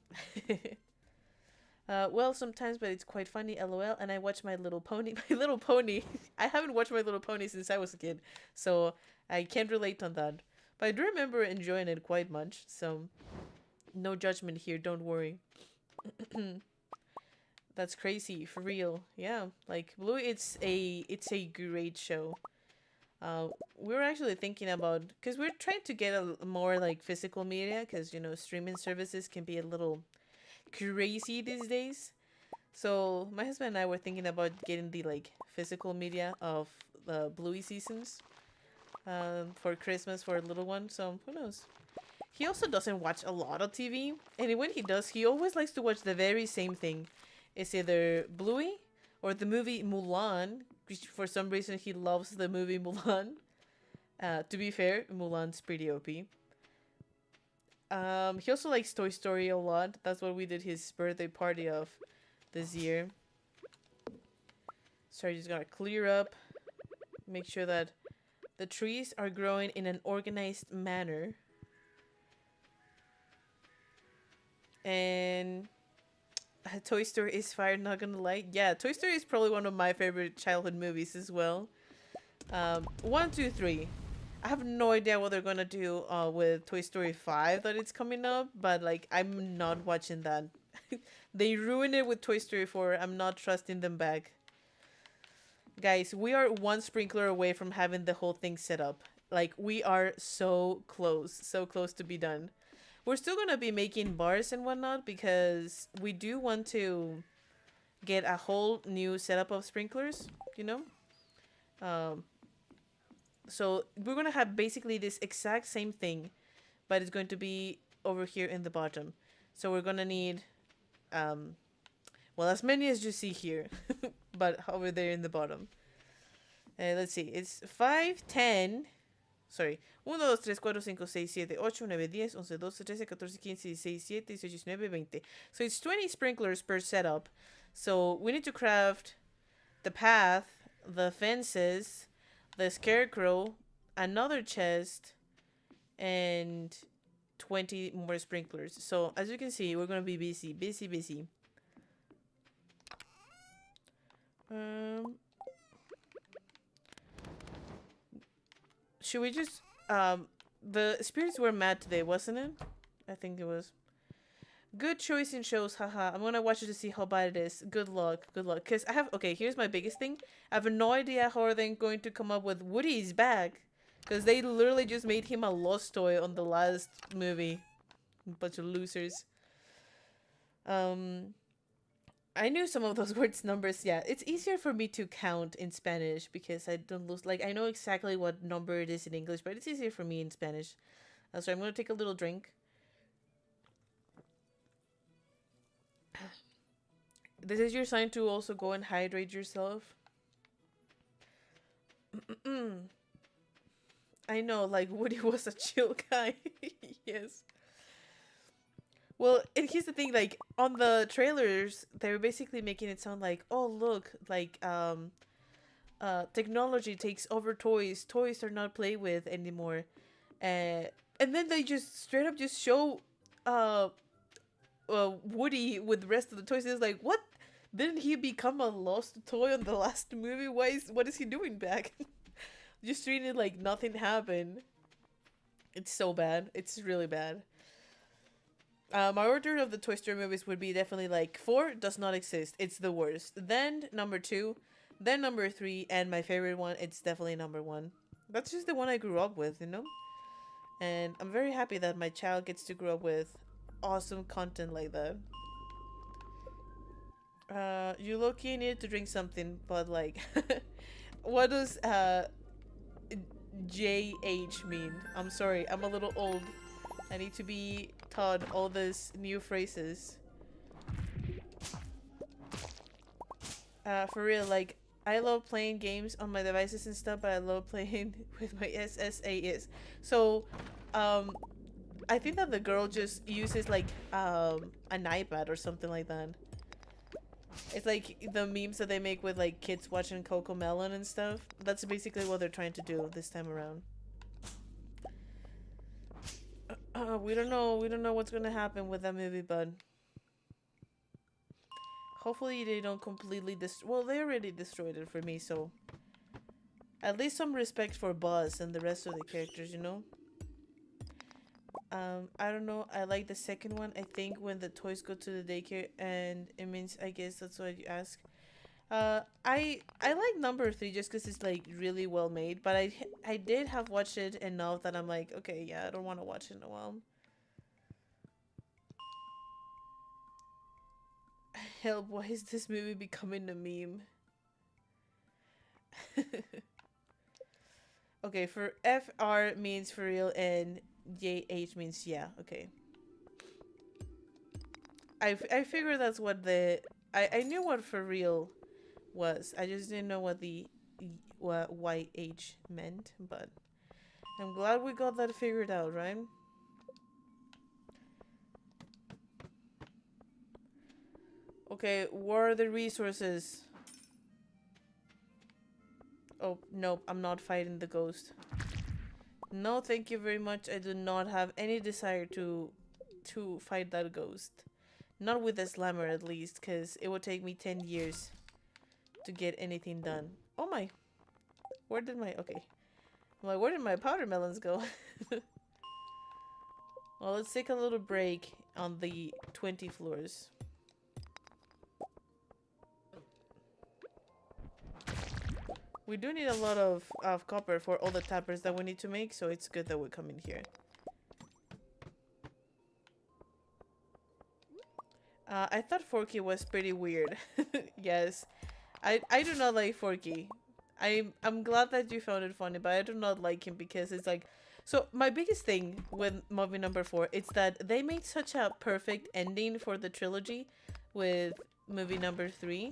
Well, sometimes, but it's quite funny, lol. And I watch My Little Pony. My Little Pony. I haven't watched My Little Pony since I was a kid, so I can't relate on that. But I do remember enjoying it quite much, so no judgment here, don't worry. That's crazy, for real. Yeah, like Bluey, it's a great show. We were actually thinking about, because we're trying to get a more like physical media, because streaming services can be a little crazy these days. So my husband and I were thinking about getting the like physical media of the Bluey seasons for Christmas for a little one. So who knows? He also doesn't watch a lot of TV, and when he does, he always likes to watch the very same thing. It's either Bluey or the movie Mulan. Which for some reason he loves the movie Mulan. To be fair, Mulan's pretty OP. He also likes Toy Story a lot. That's what we did his birthday party of this year. Sorry, just gotta clear up. Make sure that the trees are growing in an organized manner. And Toy Story is fire, not gonna lie. Yeah, Toy Story is probably one of my favorite childhood movies as well. 1, 2, 3. I have no idea what they're gonna do with Toy Story 5 that it's coming up, but like I'm not watching that. They ruined it with Toy Story 4. I'm not trusting them back. Guys, we are one sprinkler away from having the whole thing set up. Like, we are so close to be done. We're still gonna be making bars and whatnot because we do want to get a whole new setup of sprinklers, you know? So we're gonna have basically this exact same thing, but it's going to be over here in the bottom. So we're gonna need, well, as many as you see here, but over there in the bottom. Let's see, it's 5, 10, sorry, 1, 2, 3, 4, 5, 6, 7, 8, 9, 10, 11, 12, 13, 14, 15, 16, 17, 18, 19, 20. So it's 20 sprinklers per setup. So we need to craft the path, the fences, the scarecrow, another chest, and 20 more sprinklers. So as you can see, we're gonna be busy. Should we just the spirits were mad today, wasn't it? I think it was. Good choice in shows, haha. I'm gonna watch it to see how bad it is. Good luck. Because okay, here's my biggest thing. I have no idea how they're going to come up with Woody's back. Because they literally just made him a lost toy on the last movie. Bunch of losers. I knew some of those words numbers. Yeah, it's easier for me to count in Spanish because I don't lose. Like, I know exactly what number it is in English, but it's easier for me in Spanish. So I'm gonna take a little drink. This is your sign to also go and hydrate yourself. I know, like Woody was a chill guy. Yes. Well, and here's the thing, like on the trailers, they were basically making it sound like, oh look, like technology takes over toys. Toys are not played with anymore. Uh, and then they just straight up just show uh, Woody with the rest of the toys. It's like, what? Didn't he become a lost toy on the last movie? What is he doing back? Just treating it like nothing happened. It's so bad. It's really bad. My order of the Toy Story movies would be definitely like 4 does not exist. It's the worst. Then number 2, then number 3, and my favorite one, it's definitely number 1. That's just the one I grew up with, you know? And I'm very happy that my child gets to grow up with awesome content like that. You low-key need to drink something, but like, what does JH mean? I'm sorry, I'm a little old. I need to be taught all these new phrases. For real, like, I love playing games on my devices and stuff, but I love playing with my SSAs. So, I think that the girl just uses, like, an iPad or something like that. It's like the memes that they make with, like, kids watching Coco Melon and stuff. That's basically what they're trying to do this time around. We don't know. We don't know what's gonna happen with that movie, bud. Hopefully they don't completely well, they already destroyed it for me, so at least some respect for Buzz and the rest of the characters, you know? I don't know. I like the second one. I think when the toys go to the daycare, and it means, I guess that's what you ask. I like number 3 just because it's like really well made, but I did have watched it enough that I'm like, okay, yeah, I don't want to watch it in a while. Help, why is this movie becoming a meme? Okay, for FR means for real and JH means yeah, okay. I figured that's what I knew what for real was. I just didn't know what the what YH meant, but I'm glad we got that figured out, right? Okay, what are the resources? Oh, nope, I'm not fighting the ghost. No, thank you very much. I do not have any desire to fight that ghost. Not with a slammer, at least, because it would take me 10 years to get anything done. Oh my. Where did my... Okay. I'm like, where did my powder melons go? Well, let's take a little break on the 20 floors. We do need a lot of copper for all the tappers that we need to make, so it's good that we come in here. I thought Forky was pretty weird. Yes. I do not like Forky. I'm glad that you found it funny, but I do not like him because it's like... So, my biggest thing with movie number 4 is that they made such a perfect ending for the trilogy with movie number 3.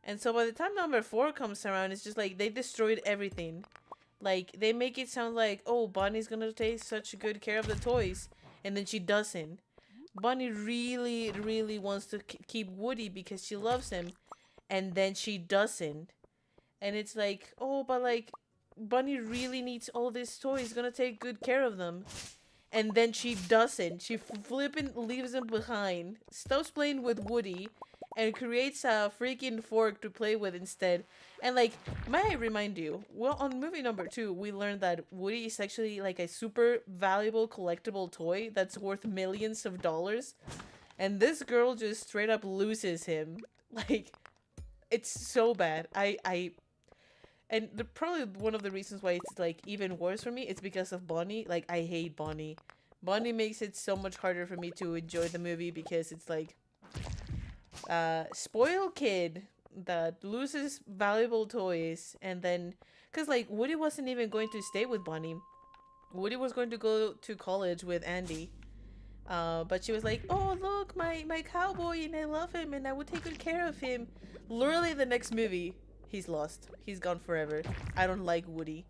And so by the time number 4 comes around, it's just like they destroyed everything. Like, they make it sound like, oh, Bonnie's gonna take such good care of the toys. And then she doesn't. Bonnie really, really wants to keep Woody because she loves him. And then she doesn't. And it's like, oh, but like, Bonnie really needs all these toys. Gonna take good care of them. And then she doesn't. She flipping leaves them behind. Stops playing with Woody. And creates a freaking fork to play with instead. And like, may I remind you, well, on movie number 2, we learned that Woody is actually like a super valuable collectible toy that's worth millions of dollars. And this girl just straight up loses him. Like, it's so bad. And probably one of the reasons why it's like even worse for me is because of Bonnie. Like, I hate Bonnie. Bonnie makes it so much harder for me to enjoy the movie because it's like... spoiled kid that loses valuable toys, and then because like Woody wasn't even going to stay with Bonnie. Woody was going to go to college with Andy, But she was like, "Oh, look, my cowboy, and I love him, and I would take good care of him." Literally, the next movie, he's lost. He's gone forever. I don't like Woody.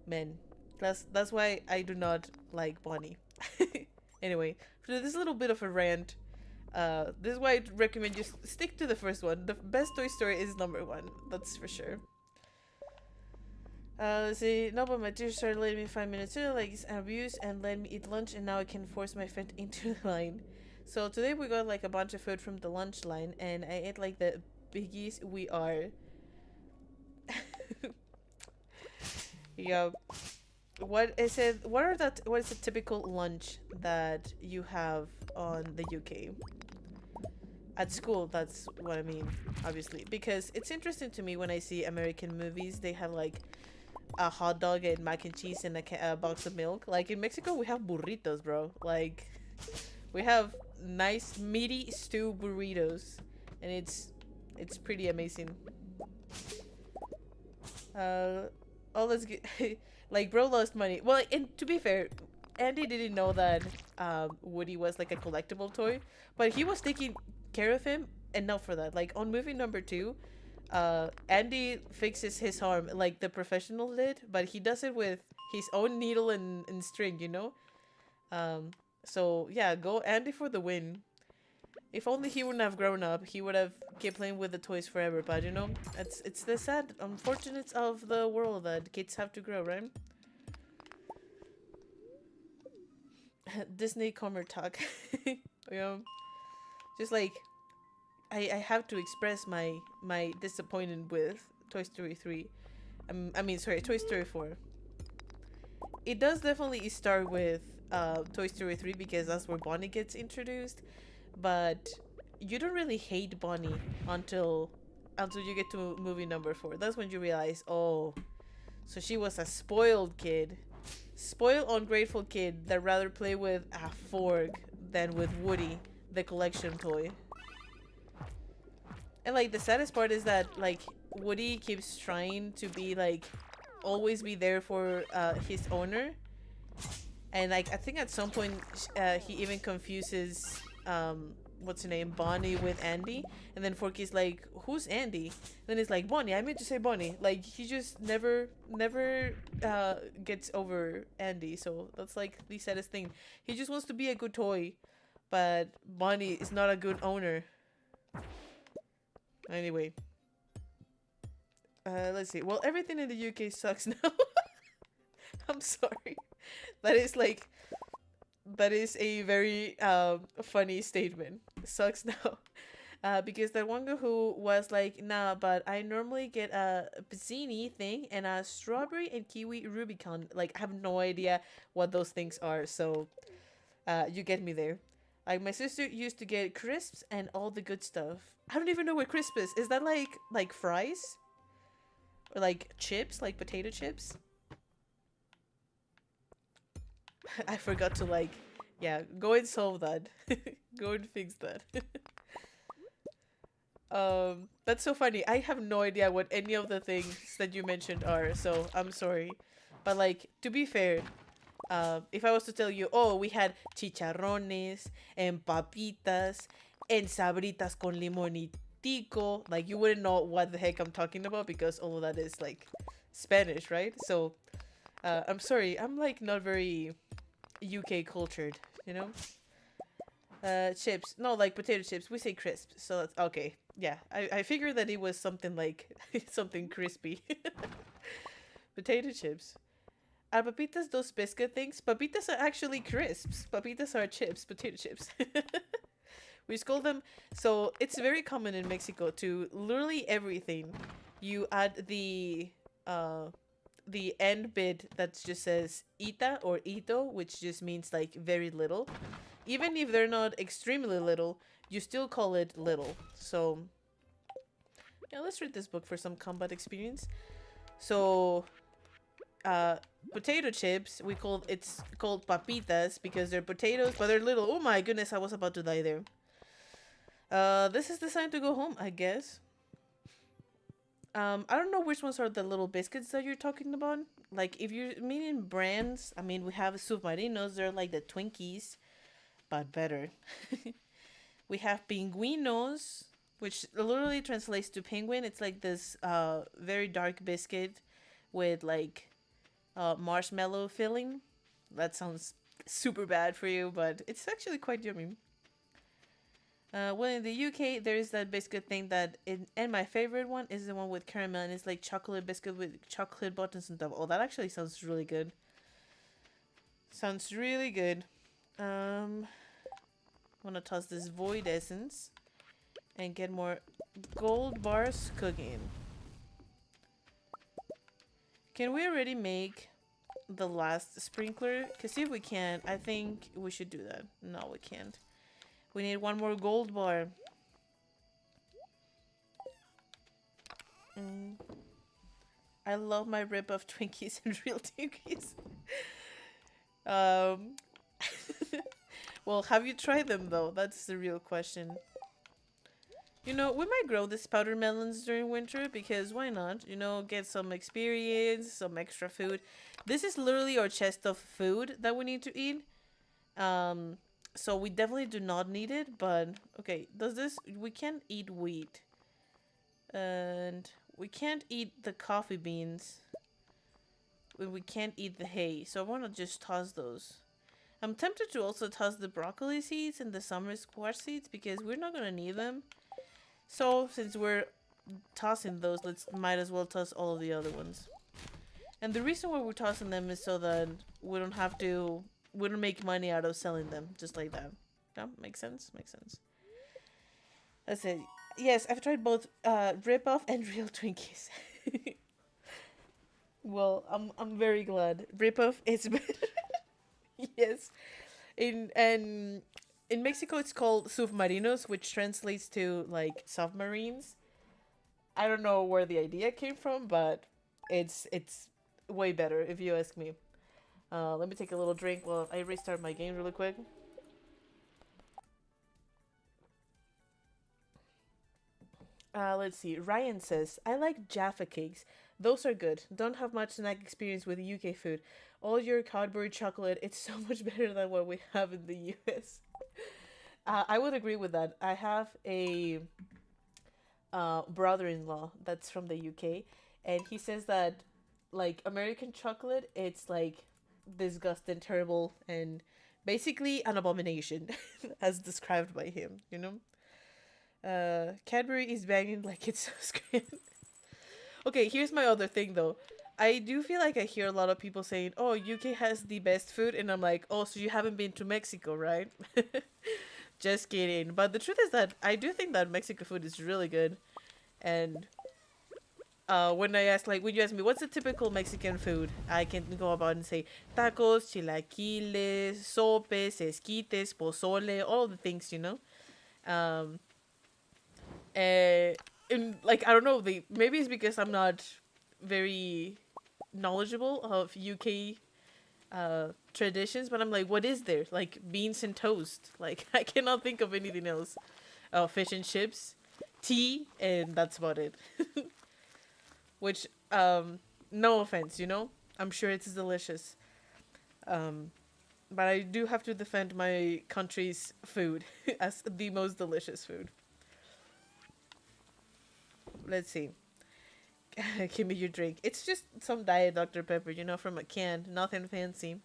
Man, that's why I do not like Bonnie. Anyway, for this little bit of a rant, this is why I recommend you stick to the first one. The best Toy Story is number one. That's for sure. Let's see. No, but my teacher started letting me 5 minutes early, like it's abuse, and let me eat lunch, and now I can force my friend into the line. So today we got like a bunch of food from the lunch line, and I ate like the biggies we are. Yeah. What is it? What are that? What is a typical lunch that you have on the UK? At school, that's what I mean, obviously, because it's interesting to me when I see American movies. They have like a hot dog and mac and cheese and a box of milk. Like in Mexico, we have burritos, bro. Like we have nice meaty stew burritos, and it's pretty amazing. Uh, oh, let's get like bro lost money. Well, and to be fair, Andy didn't know that Woody was like a collectible toy, but he was taking care of him enough for that. Like on movie number two, Andy fixes his arm like the professional did, but he does it with his own needle and string, you know? So yeah, go Andy for the win. If only he wouldn't have grown up, he would have kept playing with the toys forever. But you know, it's the sad, unfortunate of the world that kids have to grow, right? Disney Comer talk. You know, just like I have to express my disappointment with Toy Story 3. I mean, sorry, Toy Story 4. It does definitely start with Toy Story 3 because that's where Bonnie gets introduced, but you don't really hate Bonnie until you get to movie number 4. That's when you realize, oh, so she was a spoiled kid. Spoiled, ungrateful kid that rather play with a fork than with Woody, the collection toy. And like the saddest part is that like Woody keeps trying to be like always be there for his owner, and like I think at some point he even confuses what's her name, Bonnie, with Andy, and then Forky's like, who's Andy? Then it's like, Bonnie, I meant to say Bonnie. Like he just never gets over Andy. So that's like the saddest thing. He just wants to be a good toy, but Bonnie is not a good owner. Anyway, let's see. Well, everything in the UK sucks now. I'm sorry. That is like, that is a very funny statement. Sucks now. Because that one girl who was like, nah, but I normally get a pizzini thing and a strawberry and kiwi Rubicon. Like, I have no idea what those things are. So, you get me there. Like my sister used to get crisps and all the good stuff. I don't even know what crisp is. Is that like fries? Or like chips, like potato chips? I forgot to like, yeah, go and solve that. Go and fix that. That's so funny. I have no idea what any of the things that you mentioned are, so I'm sorry. But like, to be fair, if I was to tell you, oh, we had chicharrones and papitas and sabritas con limón y tico, like you wouldn't know what the heck I'm talking about because all of that is like Spanish, right? So I'm sorry, I'm like not very UK cultured, you know? Chips, no, like potato chips, we say crisps, so that's okay. Yeah, I figured that it was something like something crispy. Potato chips. Are papitas those biscuit things? Papitas are actually crisps. Papitas are chips, potato chips. We just call them. So it's very common in Mexico to literally everything. You add the end bit that just says ita or ito, which just means like very little. Even if they're not extremely little, you still call it little. So yeah, let's read this book for some combat experience. So potato chips, it's called papitas because they're potatoes, but they're little. Oh my goodness, I was about to die there. This is the time to go home, I guess. I don't know which ones are the little biscuits that you're talking about. Like, if you're meaning brands, I mean, we have Submarinos. They're like the Twinkies. but better. We have pinguinos, which literally translates to penguin. It's like this very dark biscuit with like marshmallow filling. That sounds super bad for you, but it's actually quite yummy. Well, in the UK, there is that biscuit thing and my favorite one is the one with caramel, and it's like chocolate biscuit with chocolate buttons and stuff. Oh, that actually sounds really good. Sounds really good. I'm gonna toss this void essence and get more gold bars cooking. Can we already make the last sprinkler? Because if we can, I think we should do that. No, we can't. We need one more gold bar. I love my rip-off Twinkies and real Twinkies. Well, have you tried them though? That's the real question. You know, we might grow these powder melons during winter because why not? You know, get some experience, some extra food. This is literally our chest of food that we need to eat. So we definitely do not need it, but okay, we can't eat wheat. And we can't eat the coffee beans. We can't eat the hay, so I want to just toss those. I'm tempted to also toss the broccoli seeds and the summer squash seeds because we're not gonna need them. So since we're tossing those, might as well toss all of the other ones. And the reason why we're tossing them is so that we don't make money out of selling them, just like that. Yeah, makes sense? Makes sense. That's it. Yes, I've tried both rip-off and real Twinkies. Well, I'm very glad. Rip-off is better. Yes. In Mexico it's called submarinos, which translates to like submarines. I don't know where the idea came from, but it's way better if you ask me. Let me take a little drink while I restart my game really quick. Let's see. Ryan says, I like Jaffa cakes. Those are good. Don't have much snack experience with UK food. All your Cadbury chocolate, it's so much better than what we have in the US. I would agree with that. I have a brother-in-law that's from the UK, and he says that like American chocolate, it's like disgusting, terrible, and basically an abomination, as described by him. You know. Cadbury is banging like it's so screaming. Okay, here's my other thing though. I do feel like I hear a lot of people saying, "Oh, UK has the best food," and I'm like, "Oh, so you haven't been to Mexico, right?" Just kidding. But the truth is that I do think that Mexican food is really good, and when you ask me what's a typical Mexican food, I can go about and say tacos, chilaquiles, sopes, esquites, pozole, all of the things, you know. Um, and like I don't know, maybe it's because I'm not very knowledgeable of UK traditions, but I'm like, what is there? Like beans and toast. Like I cannot think of anything else. Fish and chips, tea, and that's about it. Which, no offense, you know, I'm sure it's delicious. But I do have to defend my country's food as the most delicious food. Let's see. Give me your drink. It's just some Diet Dr. Pepper, you know, from a can. Nothing fancy.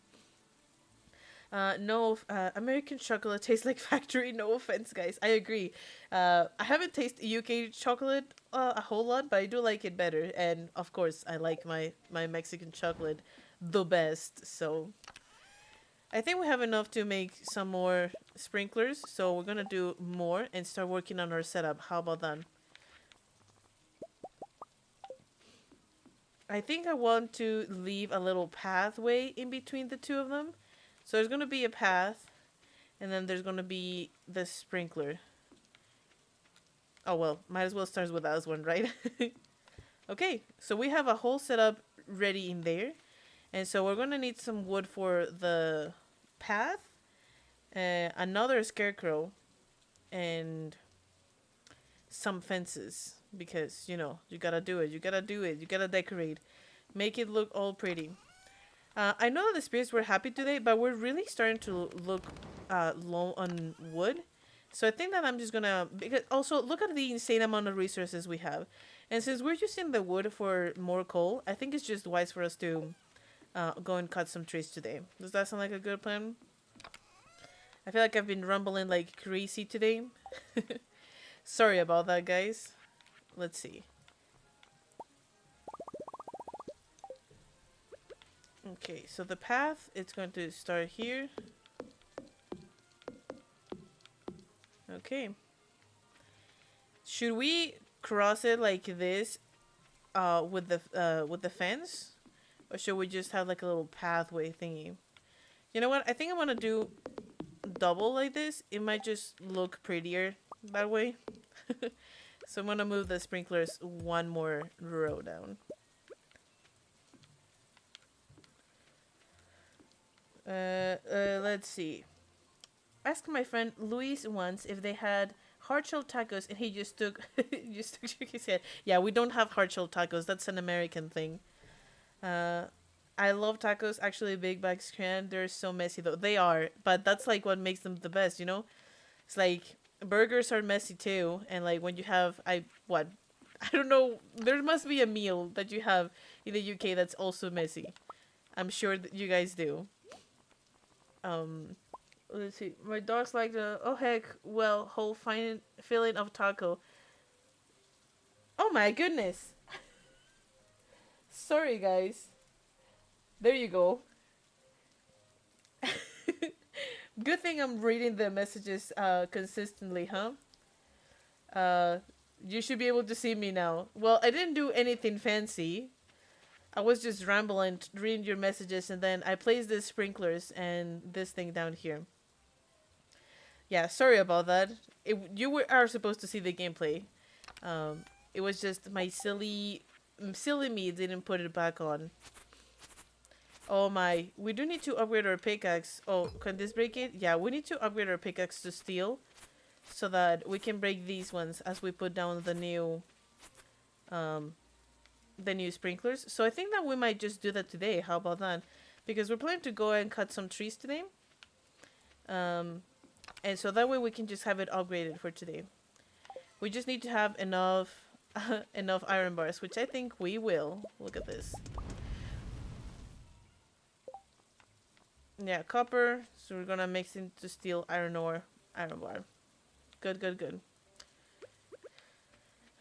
No, American chocolate tastes like factory. No offense, guys. I agree. I haven't tasted UK chocolate a whole lot, but I do like it better. And of course, I like my Mexican chocolate the best. So I think we have enough to make some more sprinklers. So we're gonna do more and start working on our setup. How about that? I think I want to leave a little pathway in between the two of them. So there's going to be a path, and then there's going to be the sprinkler. Oh, well, might as well start with that one, right? Okay, so we have a whole setup ready in there. And so we're going to need some wood for the path, another scarecrow, and some fences. Because, you know, you gotta do it. You gotta do it. You gotta decorate. Make it look all pretty. I know that the spirits were happy today, but we're really starting to look low on wood. So I think that I'm just gonna, because also look at the insane amount of resources we have, and since we're using the wood for more coal, I think it's just wise for us to go and cut some trees today. Does that sound like a good plan? I feel like I've been rumbling like crazy today. Sorry about that, guys. Let's see. Okay, so the path, it's going to start here. Okay. Should we cross it like this with the fence? Or should we just have like a little pathway thingy? You know what? I think I'm gonna do double like this. It might just look prettier that way. So I'm gonna move the sprinklers one more row down. Let's see. Ask my friend Luis once if they had hard-shelled tacos, and he just took shook his head. Yeah, we don't have hard-shelled tacos. That's an American thing. I love tacos. Actually, Big Bags can. They're so messy though. They are, but that's like what makes them the best. You know, it's like burgers are messy too, and like when you have I don't know. There must be a meal that you have in the UK that's also messy. I'm sure that you guys do. Let's see. My dog's like the oh heck well whole fine filling of taco. Oh my goodness. Sorry guys. There you go. Good thing I'm reading the messages consistently, huh? You should be able to see me now. Well, I didn't do anything fancy. I was just rambling, reading your messages, and then I placed the sprinklers and this thing down here. Yeah, sorry about that. Are supposed to see the gameplay. It was just my silly me didn't put it back on. Oh my, we do need to upgrade our pickaxe. Oh, can this break it? Yeah, we need to upgrade our pickaxe to steel so that we can break these ones as we put down the new sprinklers. So I think that we might just do that today. How about that? Because we're planning to go and cut some trees today. And so that way we can just have it upgraded for today. We just need to have enough enough iron bars, which I think we will. Look at this. Yeah, copper. So we're gonna mix into steel, iron ore, iron bar. Good, good, good.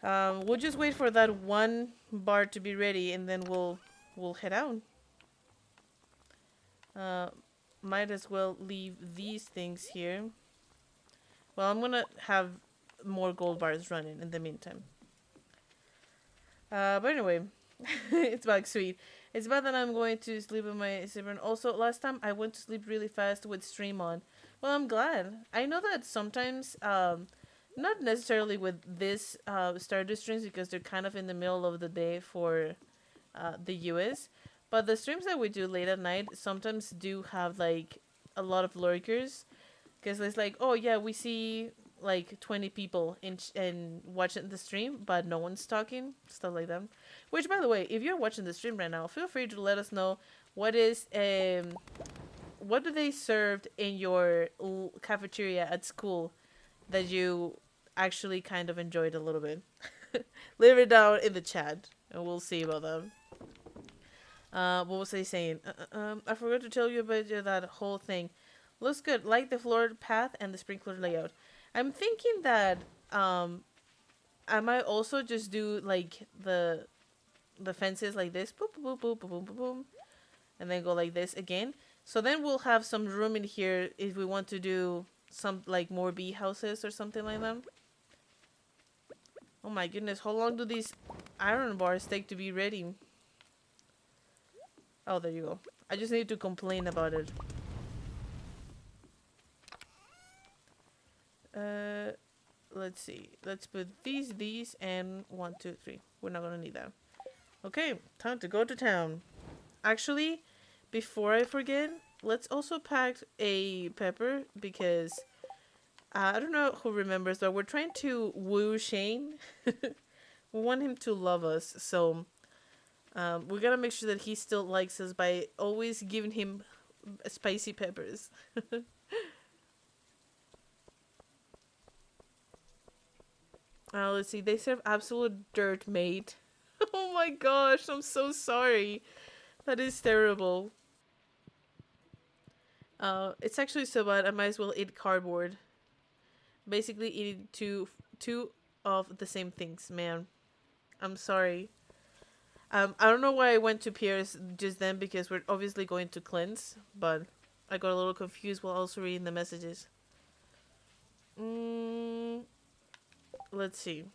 We'll just wait for that one bar to be ready, and then we'll head out. Might as well leave these things here. Well, I'm gonna have more gold bars running in the meantime. But anyway, it's back sweet. It's bad that I'm going to sleep with my sibling. Also, last time I went to sleep really fast with stream on. Well, I'm glad. I know that sometimes, not necessarily with this Stardew streams because they're kind of in the middle of the day for the US. But the streams that we do late at night sometimes do have like a lot of lurkers. Because it's like, oh yeah, we see like 20 people in watching the stream, but no one's talking, stuff like that. Which, by the way, if you're watching the stream right now, feel free to let us know what do they served in your cafeteria at school that you actually kind of enjoyed a little bit. Leave it down in the chat, and we'll see about that. What was I saying? I forgot to tell you about that whole thing. Looks good, like the floor path and the sprinkler layout. I'm thinking that I might also just do like the fences like this, boop boop boop boop boop boop boop, and then go like this again. So then we'll have some room in here if we want to do some like more bee houses or something like that. Oh my goodness, how long do these iron bars take to be ready? Oh, there you go. I just need to complain about it. Let's see. Let's put these, and 1, 2, 3. We're not gonna need that. Okay, time to go to town. Actually, before I forget, let's also pack a pepper because I don't know who remembers, but we're trying to woo Shane. We want him to love us, so we gotta make sure that he still likes us by always giving him spicy peppers. Let's see. They serve absolute dirt, mate. Oh my gosh, I'm so sorry. That is terrible. It's actually so bad. I might as well eat cardboard. Basically, eating two of the same things, man. I'm sorry. I don't know why I went to Pierre's just then because we're obviously going to cleanse, but I got a little confused while also reading the messages. Mm, let's see.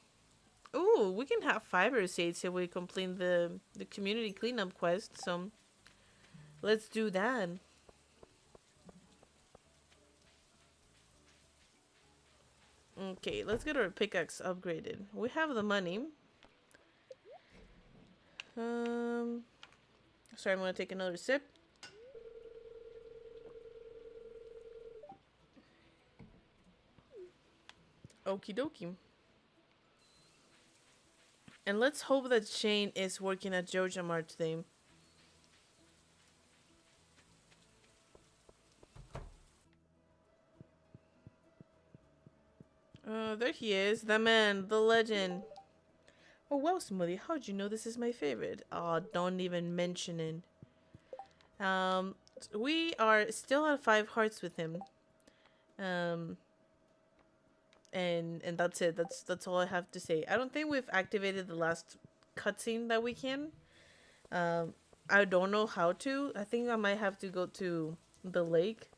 Ooh, we can have fiber seeds if we complete the community cleanup quest. So let's do that. Okay, let's get our pickaxe upgraded. We have the money. Um, sorry, I'm gonna take another sip. Okie dokie. And let's hope that Shane is working at Georgia Mart today. There he is, the man, the legend. Oh well, Smoothie, how'd you know this is my favorite? Oh, don't even mention it. We are still at 5 hearts with him. Um, and that's it. That's all I have to say. I don't think we've activated the last cutscene that we can. Um, I don't know how to. I think I might have to go to the lake.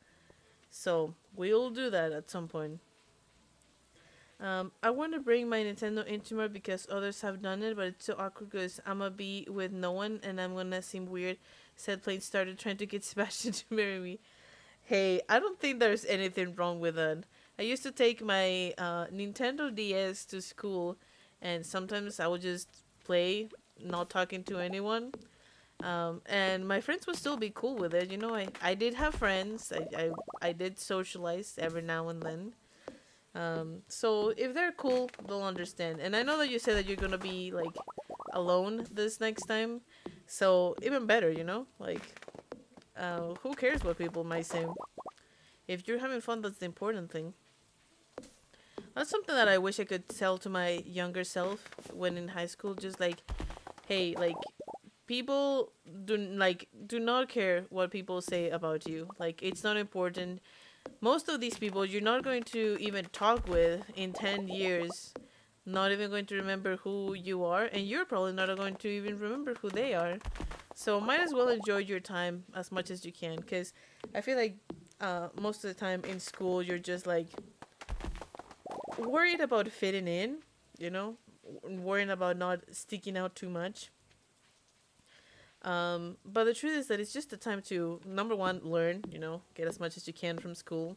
So we'll do that at some point. I want to bring my Nintendo into more because others have done it, but it's so awkward because I'm gonna be with no one and I'm gonna seem weird. Said Plane started trying to get Sebastian to marry me. Hey, I don't think there's anything wrong with that. I used to take my Nintendo DS to school, and sometimes I would just play, not talking to anyone. And my friends would still be cool with it. You know, I did have friends. I did socialize every now and then. So if they're cool, they'll understand. And I know that you said that you're gonna be like alone this next time, so even better, you know. Like, who cares what people might say? If you're having fun, that's the important thing. That's something that I wish I could tell to my younger self when in high school. Just like, hey, like, people do not care what people say about you. Like, it's not important. Most of these people you're not going to even talk with in 10 years, not even going to remember who you are, and you're probably not going to even remember who they are. So might as well enjoy your time as much as you can, because I feel like most of the time in school you're just like worried about fitting in, you know, worrying about not sticking out too much. But the truth is that it's just the time to, number one, learn, you know, get as much as you can from school.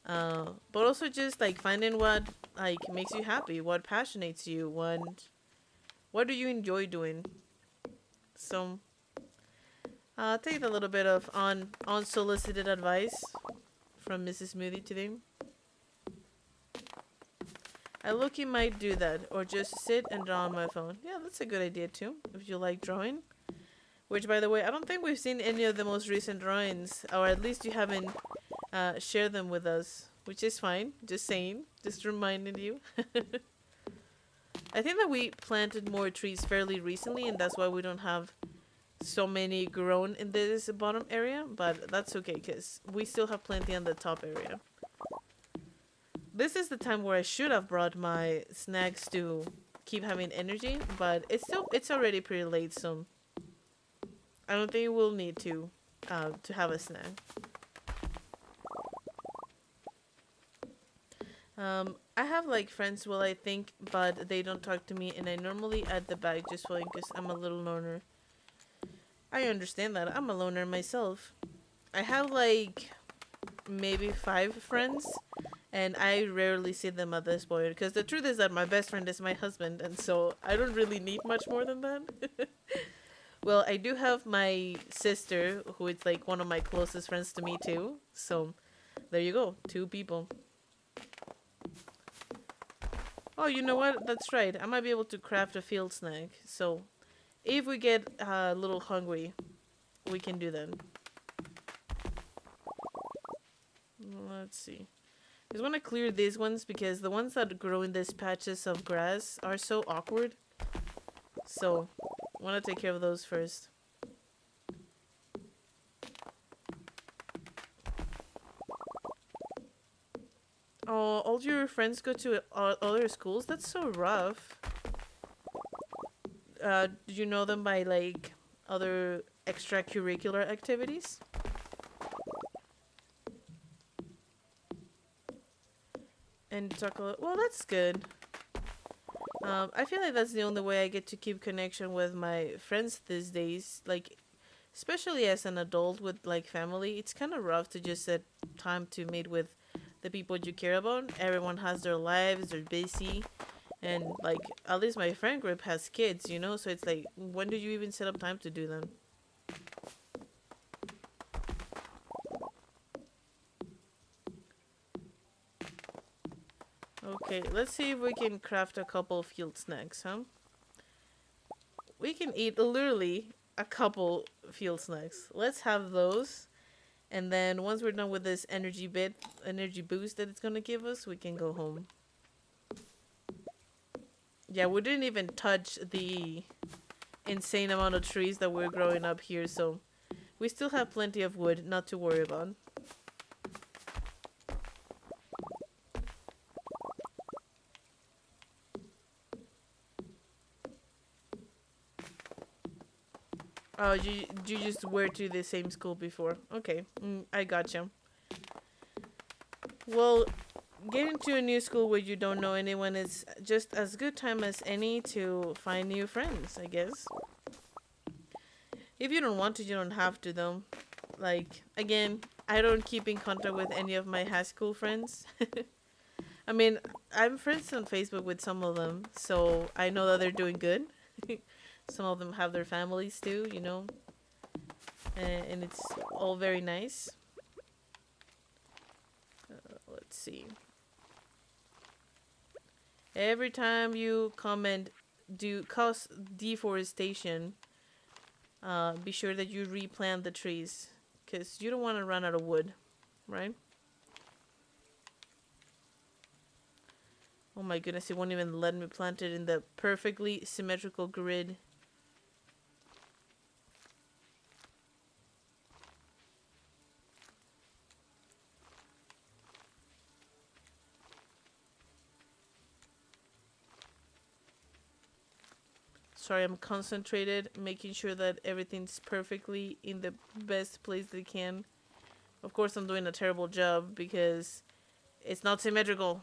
But also just like finding what like makes you happy, what passionates you, what do you enjoy doing. So take a little bit of unsolicited advice from Mrs. Smoothie today. I look you might do that, or just sit and draw on my phone. Yeah, that's a good idea too, if you like drawing. Which, by the way, I don't think we've seen any of the most recent drawings, or at least you haven't shared them with us, which is fine. Just saying, just reminding you. I think that we planted more trees fairly recently, and that's why we don't have so many grown in this bottom area, but that's okay, because we still have plenty on the top area. This is the time where I should have brought my snacks to keep having energy, but it's already pretty late, so I don't think we'll need to have a snack. I have like friends, well, I think, but they don't talk to me, and I normally add the bag just fine because I'm a little loner. I understand that. I'm a loner myself. I have like maybe 5 friends, and I rarely see them at this point because the truth is that my best friend is my husband, and so I don't really need much more than that. Well, I do have my sister, who is like one of my closest friends to me too. So, there you go, 2 people. Oh, you know what? That's right. I might be able to craft a field snack. So, if we get a little hungry, we can do that. Let's see. just want to clear these ones because the ones that grow in these patches of grass are so awkward. So, I want to take care of those first. Oh, all your friends go to other schools? That's so rough. Do you know them by, like, other extracurricular activities? And talk a little... Well, that's good. I feel like that's the only way I get to keep connection with my friends these days. Like, especially as an adult with, like, family, it's kind of rough to just set time to meet with the people you care about. Everyone has their lives, they're busy. And, like, at least my friend group has kids, you know? So it's like, when do you even set up time to do them? Okay, let's see if we can craft a couple field snacks, huh? We can eat literally a couple field snacks. Let's have those. And then once we're done with this energy boost that it's gonna give us, we can go home. Yeah, we didn't even touch the insane amount of trees that we're growing up here, so we still have plenty of wood, not to worry about. Oh, you just were to the same school before. Okay, I gotcha. Well, getting to a new school where you don't know anyone is just as good time as any to find new friends, I guess. If you don't want to, you don't have to, though. Like, again, I don't keep in contact with any of my high school friends. I mean, I'm friends on Facebook with some of them, so I know that they're doing good. Some of them have their families too, you know. And it's all very nice. Let's see. Every time you comment do cause deforestation, be sure that you replant the trees, because you don't want to run out of wood, right? Oh my goodness, it won't even let me plant it in the perfectly symmetrical grid. Sorry, I'm concentrated, making sure that everything's perfectly in the best place they can. Of course, I'm doing a terrible job because it's not symmetrical.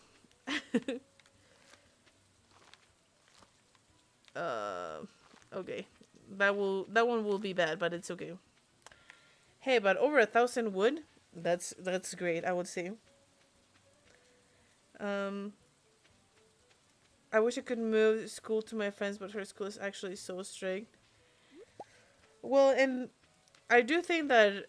Okay. That one will be bad, but it's okay. Hey, but over 1,000 wood? That's great, I would say. Um I wish I could move school to my friends, but her school is actually so strict. Well, and I do think that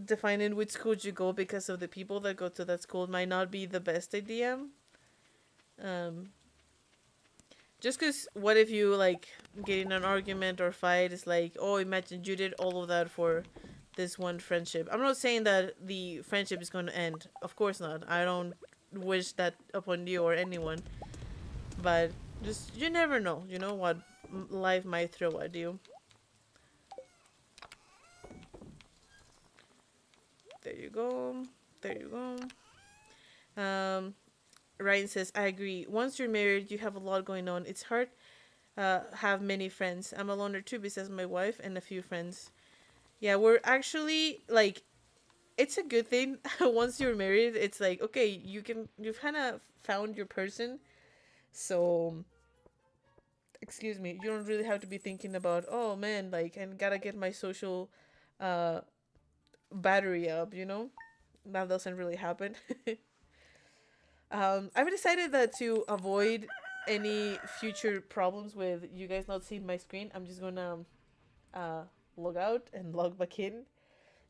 defining which school you go because of the people that go to that school might not be the best idea. Um, just because what if you like get in an argument or fight? Is like, oh, imagine you did all of that for this one friendship. I'm not saying that the friendship is going to end. Of course not. I don't wish that upon you or anyone. But just you never know. You know what life might throw at you. There you go. There you go. Ryan says, I agree. Once you're married, you have a lot going on. It's hard have many friends. I'm a loner too besides my wife and a few friends. Yeah, we're actually like it's a good thing. Once you're married, it's like okay, you've kind of found your person. So, excuse me, you don't really have to be thinking about, oh man, like I gotta get my social uh battery up, you know? That doesn't really happen. I've decided that to avoid any future problems with you guys not seeing my screen, I'm just gonna uh, log out and log back in.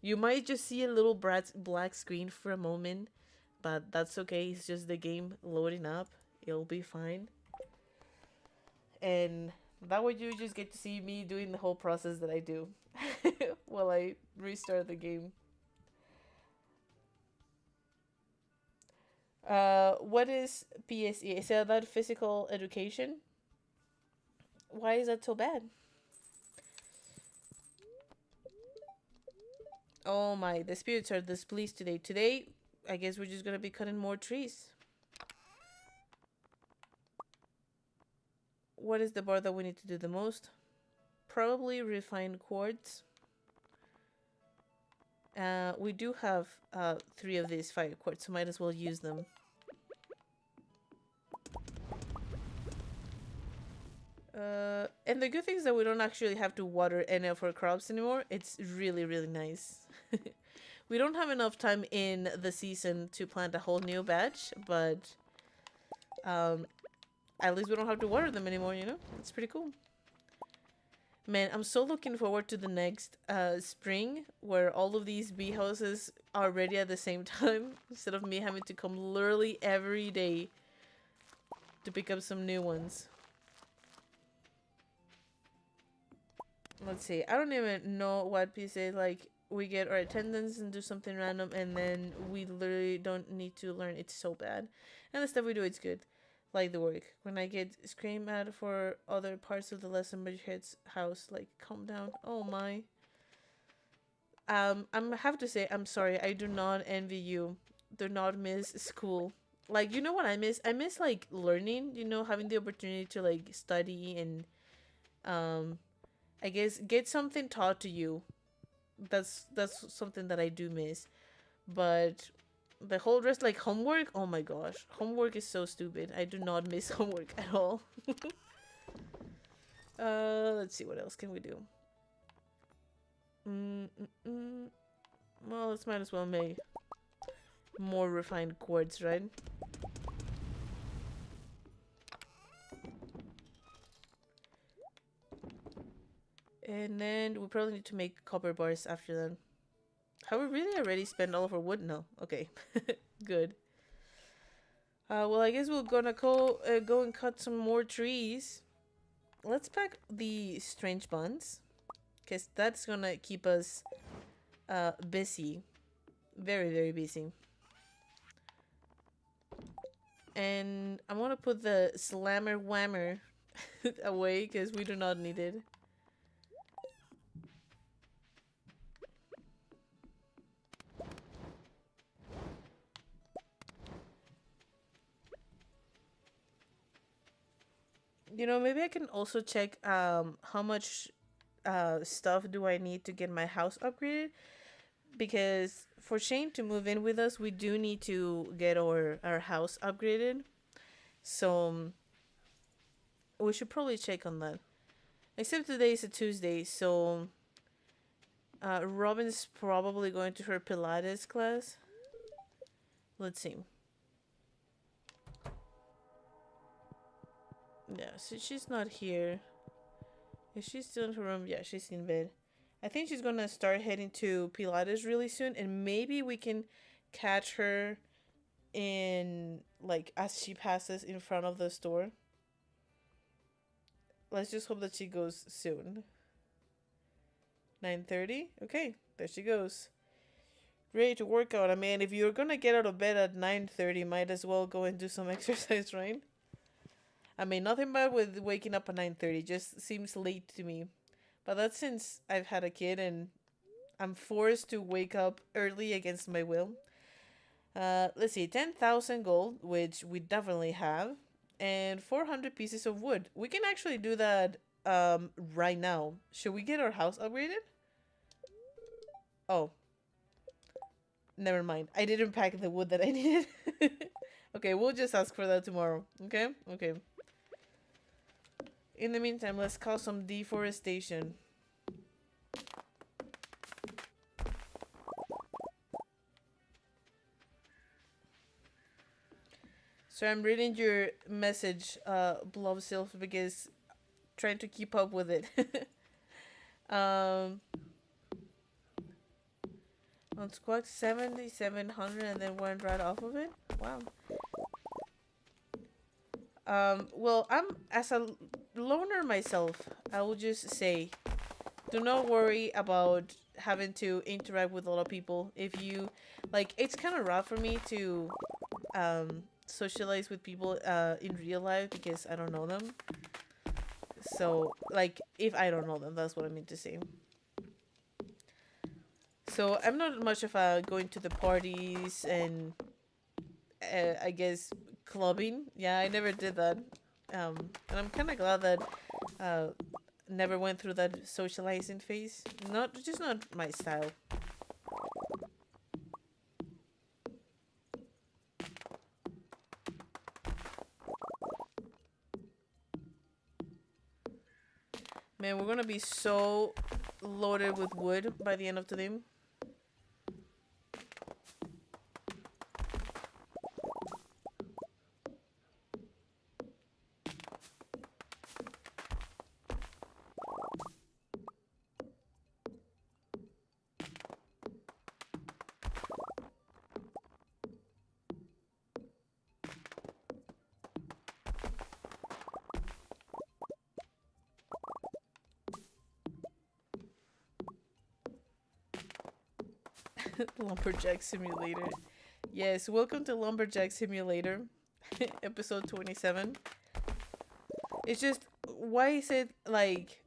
You might just see a little black screen for a moment, but that's okay. It's just the game loading up. It'll be fine. And that way you just get to see me doing the whole process that I do while I restart the game. What is PSE? Is that physical education? Why is that so bad? Oh my, the spirits are displeased today. Today, I guess we're just gonna be cutting more trees. What is the bar that we need to do the most? Probably refined quartz. We do have 3 of these fire quartz, so might as well use them. And the good thing is that we don't actually have to water any of our crops anymore. It's really, really nice. We don't have enough time in the season to plant a whole new batch, but at least we don't have to water them anymore, you know? It's pretty cool. Man, I'm so looking forward to the next spring where all of these bee houses are ready at the same time instead of me having to come literally every day to pick up some new ones. Let's see. I don't even know what piece is. Like, we get our attendance and do something random, and then we literally don't need to learn. It's so bad. And the stuff we do, it's good. Like the work. When I get scream at for other parts of the lesson, but your head's house, like, calm down. Oh my. I have to say, I'm sorry. I do not envy you. Do not miss school. Like, you know what I miss? I miss, like, learning, you know, having the opportunity to, like, study and, I guess get something taught to you. That's something that I do miss. But the whole rest, like homework, oh my gosh. Homework is so stupid. I do not miss homework at all. Let's see, what else can we do? Well, let's might as well make more refined quartz, right? And then we probably need to make copper bars after that. Have we really already spent all of our wood? No. Okay. Good. Well, I guess we're gonna go and cut some more trees. Let's pack the strange buns, because that's gonna keep us busy. Very, very busy. And I'm gonna put the slammer whammer away, because we do not need it. You know, maybe I can also check how much stuff do I need to get my house upgraded, because for Shane to move in with us, we do need to get our house upgraded. So we should probably check on that. Except today is a Tuesday, so Robin's probably going to her Pilates class. Let's see. Yeah, so she's not here. Is she still in her room? Yeah, she's in bed. I think she's gonna start heading to Pilates really soon, and maybe we can catch her in, like, as she passes in front of the store. Let's just hope that she goes soon. 9:30? Okay, there she goes. Ready to work out. I mean, if you're gonna get out of bed at 9:30, might as well go and do some exercise, right? I mean, nothing bad with waking up at 9:30. Just seems late to me. But that's since I've had a kid and I'm forced to wake up early against my will. Let's see, 10,000 gold, which we definitely have, and 400 pieces of wood. We can actually do that right now. Should we get our house upgraded? Oh. Never mind. I didn't pack the wood that I needed. Okay, we'll just ask for that tomorrow. Okay? Okay. In the meantime, let's cause some deforestation. So I'm reading your message, Beloved Self, because trying to keep up with it. On squawk 7,700 and then went right off of it. Wow. Well, I'm as a loner myself. I will just say, do not worry about having to interact with a lot of people. If you like, it's kind of rough for me to socialize with people in real life because I don't know them. So, like, if I don't know them, that's what I mean to say. So I'm not much of a going to the parties and I guess clubbing. Yeah, I never did that. And I'm kind of glad that uh, never went through that socializing phase. Not just not my style. Man, we're gonna be so loaded with wood by the end of the day. Lumberjack Simulator. Yes, welcome to Lumberjack Simulator, episode 27. It's just, why is it like,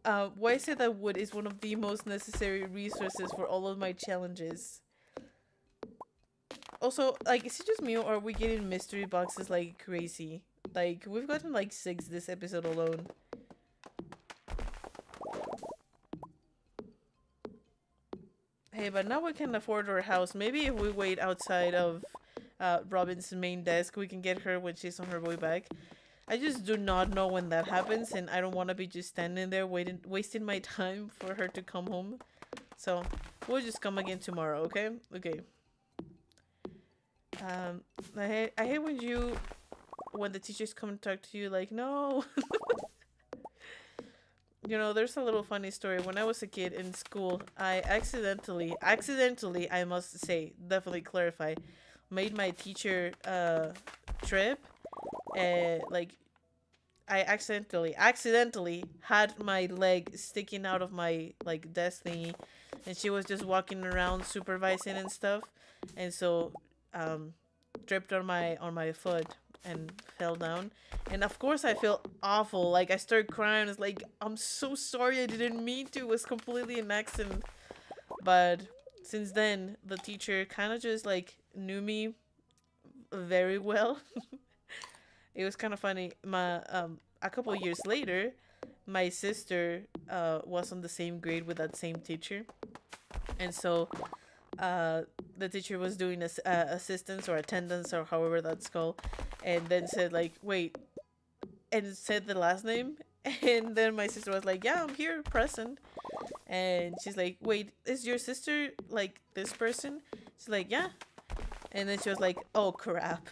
why is it that wood is one of the most necessary resources for all of my challenges? Also, like, is it just me or are we getting mystery boxes like crazy? Like, we've gotten like 6 this episode alone. Hey, but now we can afford our house. Maybe if we wait outside of Robin's main desk, we can get her when she's on her way back. I just do not know when that happens, and I don't want to be just standing there waiting, wasting my time for her to come home. So we'll just come again tomorrow, okay? Okay. I hate when the teachers come and talk to you like, no. You know, there's a little funny story. When I was a kid in school, I accidentally, I must say, definitely clarify, made my teacher trip. Like, I accidentally had my leg sticking out of my like desk thingy, and she was just walking around supervising and stuff, and so tripped on my foot and fell down. And of course I feel awful. Like I started crying. It's like, I'm so sorry, I didn't mean to. It was completely an accident. But since then the teacher kind of just like knew me very well. It was kind of funny. My a couple of years later, my sister was on the same grade with that same teacher. And so the teacher was doing assistance or attendance or however that's called, and then said like, wait, and said the last name. And then my sister was like, yeah, I'm here present. And she's like, wait, is your sister like this person? She's like, yeah. And then she was like, oh crap.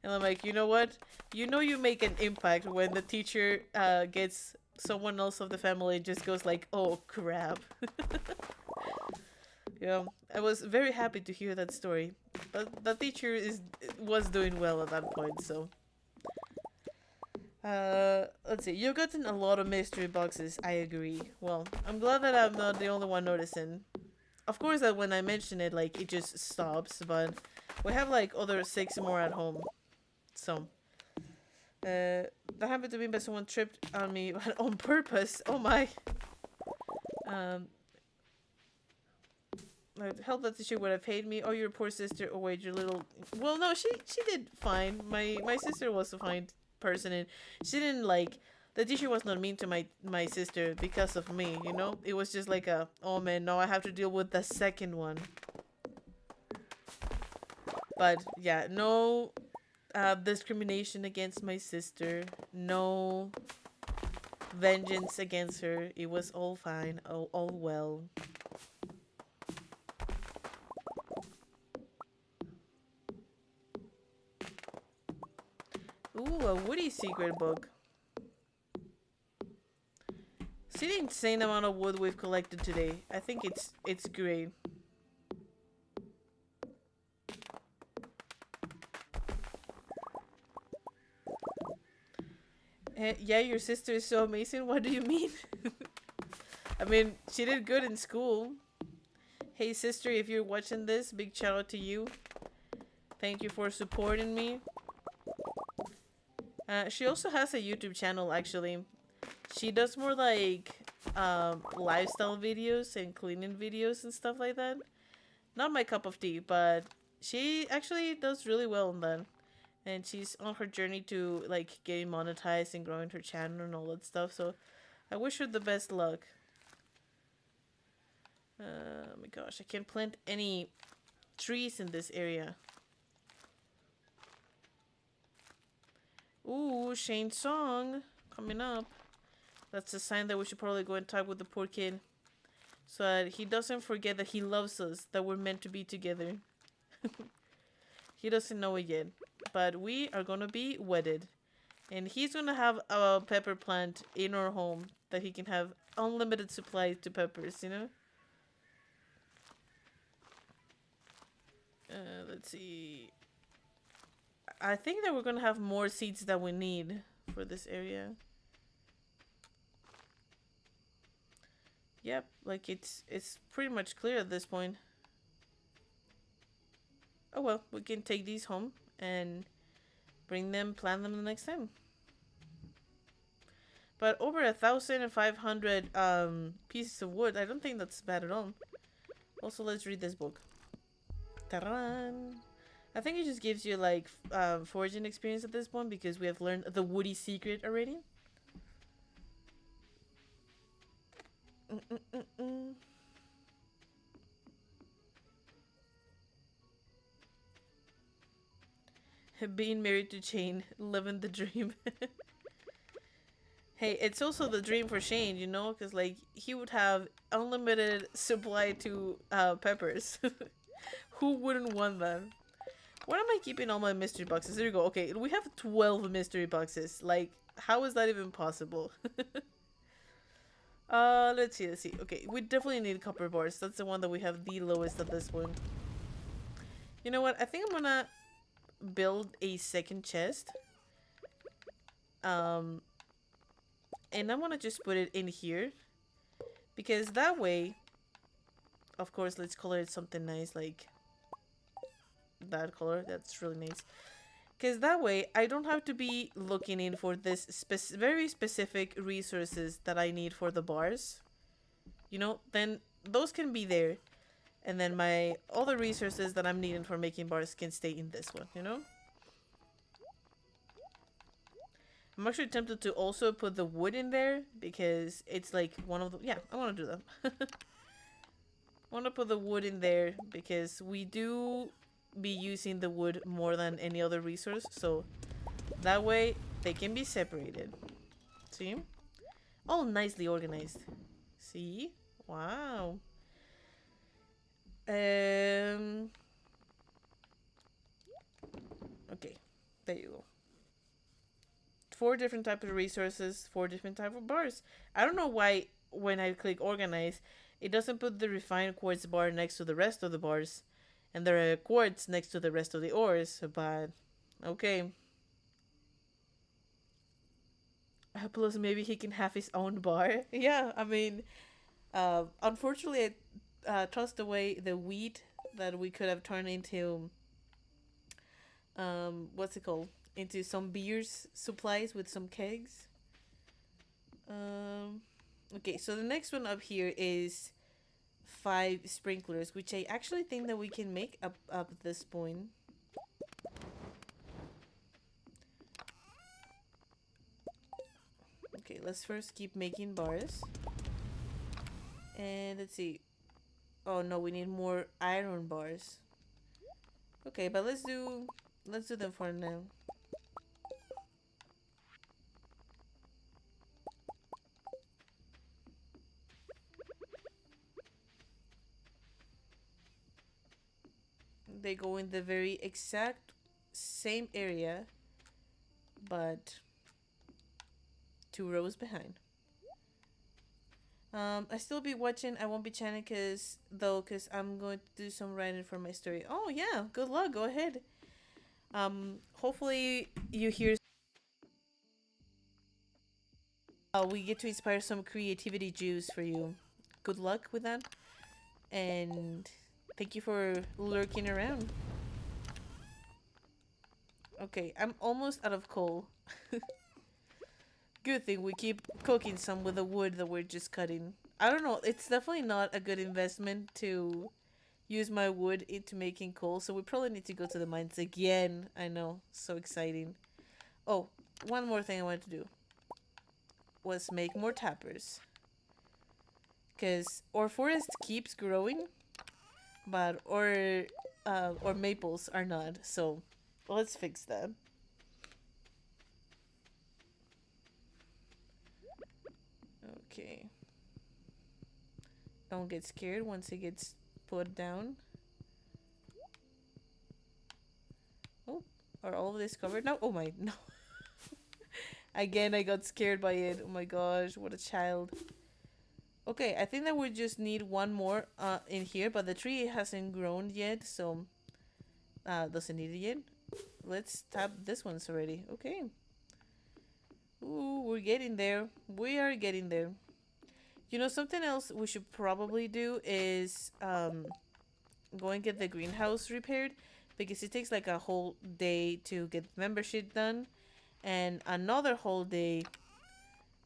And I'm like, you know what, you know, you make an impact when the teacher gets someone else of the family and just goes like, oh crap. Yeah, I was very happy to hear that story. But the teacher was doing well at that point, so. Let's see. You've gotten a lot of mystery boxes, I agree. Well, I'm glad that I'm not the only one noticing. Of course that when I mention it, like, it just stops, but we have like other 6 more at home. So. That happened to me, but someone tripped on me on purpose. Oh my. Help that teacher would have paid me. Oh, your poor sister. Oh wait, your little. Well, no, she did fine. My sister was a fine person, and she didn't like. The teacher was not mean to my sister because of me. You know, it was just like a, oh man, no, I have to deal with the second one. But yeah, no discrimination against my sister. No vengeance against her. It was all fine. All well. Ooh, a woody secret book. See the insane amount of wood we've collected today. I think it's great. Yeah, your sister is so amazing. What do you mean? I mean, she did good in school. Hey sister, if you're watching this, big shout out to you. Thank you for supporting me. She also has a YouTube channel, actually. She does more like lifestyle videos and cleaning videos and stuff like that. Not my cup of tea, but she actually does really well on that. And she's on her journey to like getting monetized and growing her channel and all that stuff. So I wish her the best luck. Oh my gosh, I can't plant any trees in this area. Ooh, Shane's song coming up. That's a sign that we should probably go and talk with the poor kid. So that he doesn't forget that he loves us, that we're meant to be together. He doesn't know it yet. But we are gonna be wedded. And he's gonna have a pepper plant in our home that he can have unlimited supply to peppers, you know? Let's see. I think that we're gonna have more seeds than we need for this area. Yep, like it's pretty much clear at this point. Oh well, we can take these home and plant them the next time. But over 1,500 pieces of wood, I don't think that's bad at all. Also, let's read this book. Ta-da! I think it just gives you like foraging experience at this point because we have learned the woody secret already. Being married to Shane, living the dream. Hey, it's also the dream for Shane, you know, because like he would have unlimited supply to peppers. Who wouldn't want that? Where am I keeping all my mystery boxes? There you go. Okay, we have 12 mystery boxes. Like, how is that even possible? Let's see. Okay, we definitely need copper bars. That's the one that we have the lowest at this point. You know what? I think I'm gonna build a second chest. And I'm gonna just put it in here. Because that way, of course, let's color it something nice, like that color. That's really nice. Because that way, I don't have to be looking in for this very specific resources that I need for the bars. You know, then those can be there. And then my other resources that I'm needing for making bars can stay in this one, you know? I'm actually tempted to also put the wood in there because it's like one of the... Yeah, I want to do that. I want to put the wood in there because we do be using the wood more than any other resource. So that way they can be separated. See? All nicely organized. See? Wow. Okay, there you go. 4 different types of resources, 4 different types of bars. I don't know why when I click organize, it doesn't put the refined quartz bar next to the rest of the bars. And there are quartz next to the rest of the ores, but okay. Plus maybe he can have his own bar. Yeah, I mean, unfortunately I tossed away the wheat that we could have turned into what's it called, into some beers supplies with some kegs. Okay, so the next one up here is 5 sprinklers, which I actually think that we can make up at this point. Okay, let's first keep making bars. And let's see. Oh no, we need more iron bars. Okay, but let's do them for now. They go in the very exact same area, but 2 rows behind. I still be watching. I won't be chatting because I'm going to do some writing for my story. Oh yeah, good luck. Go ahead. Hopefully you hear. We get to inspire some creativity juice for you. Good luck with that, and thank you for lurking around. Okay, I'm almost out of coal. Good thing we keep cooking some with the wood that we're just cutting. I don't know, it's definitely not a good investment to use my wood into making coal, so we probably need to go to the mines again. I know, so exciting. Oh, one more thing I wanted to do was make more tappers. Because our forest keeps growing, but our maples are not, so let's fix that. Okay. Don't get scared once it gets put down. Oh, are all of this covered now? Oh my, no. Again, I got scared by it. Oh my gosh, what a child. Okay, I think that we just need one more in here, but the tree hasn't grown yet, so doesn't need it yet. Let's tap this one's already. Okay. Ooh, we're getting there. We are getting there. You know, something else we should probably do is go and get the greenhouse repaired because it takes like a whole day to get membership done and another whole day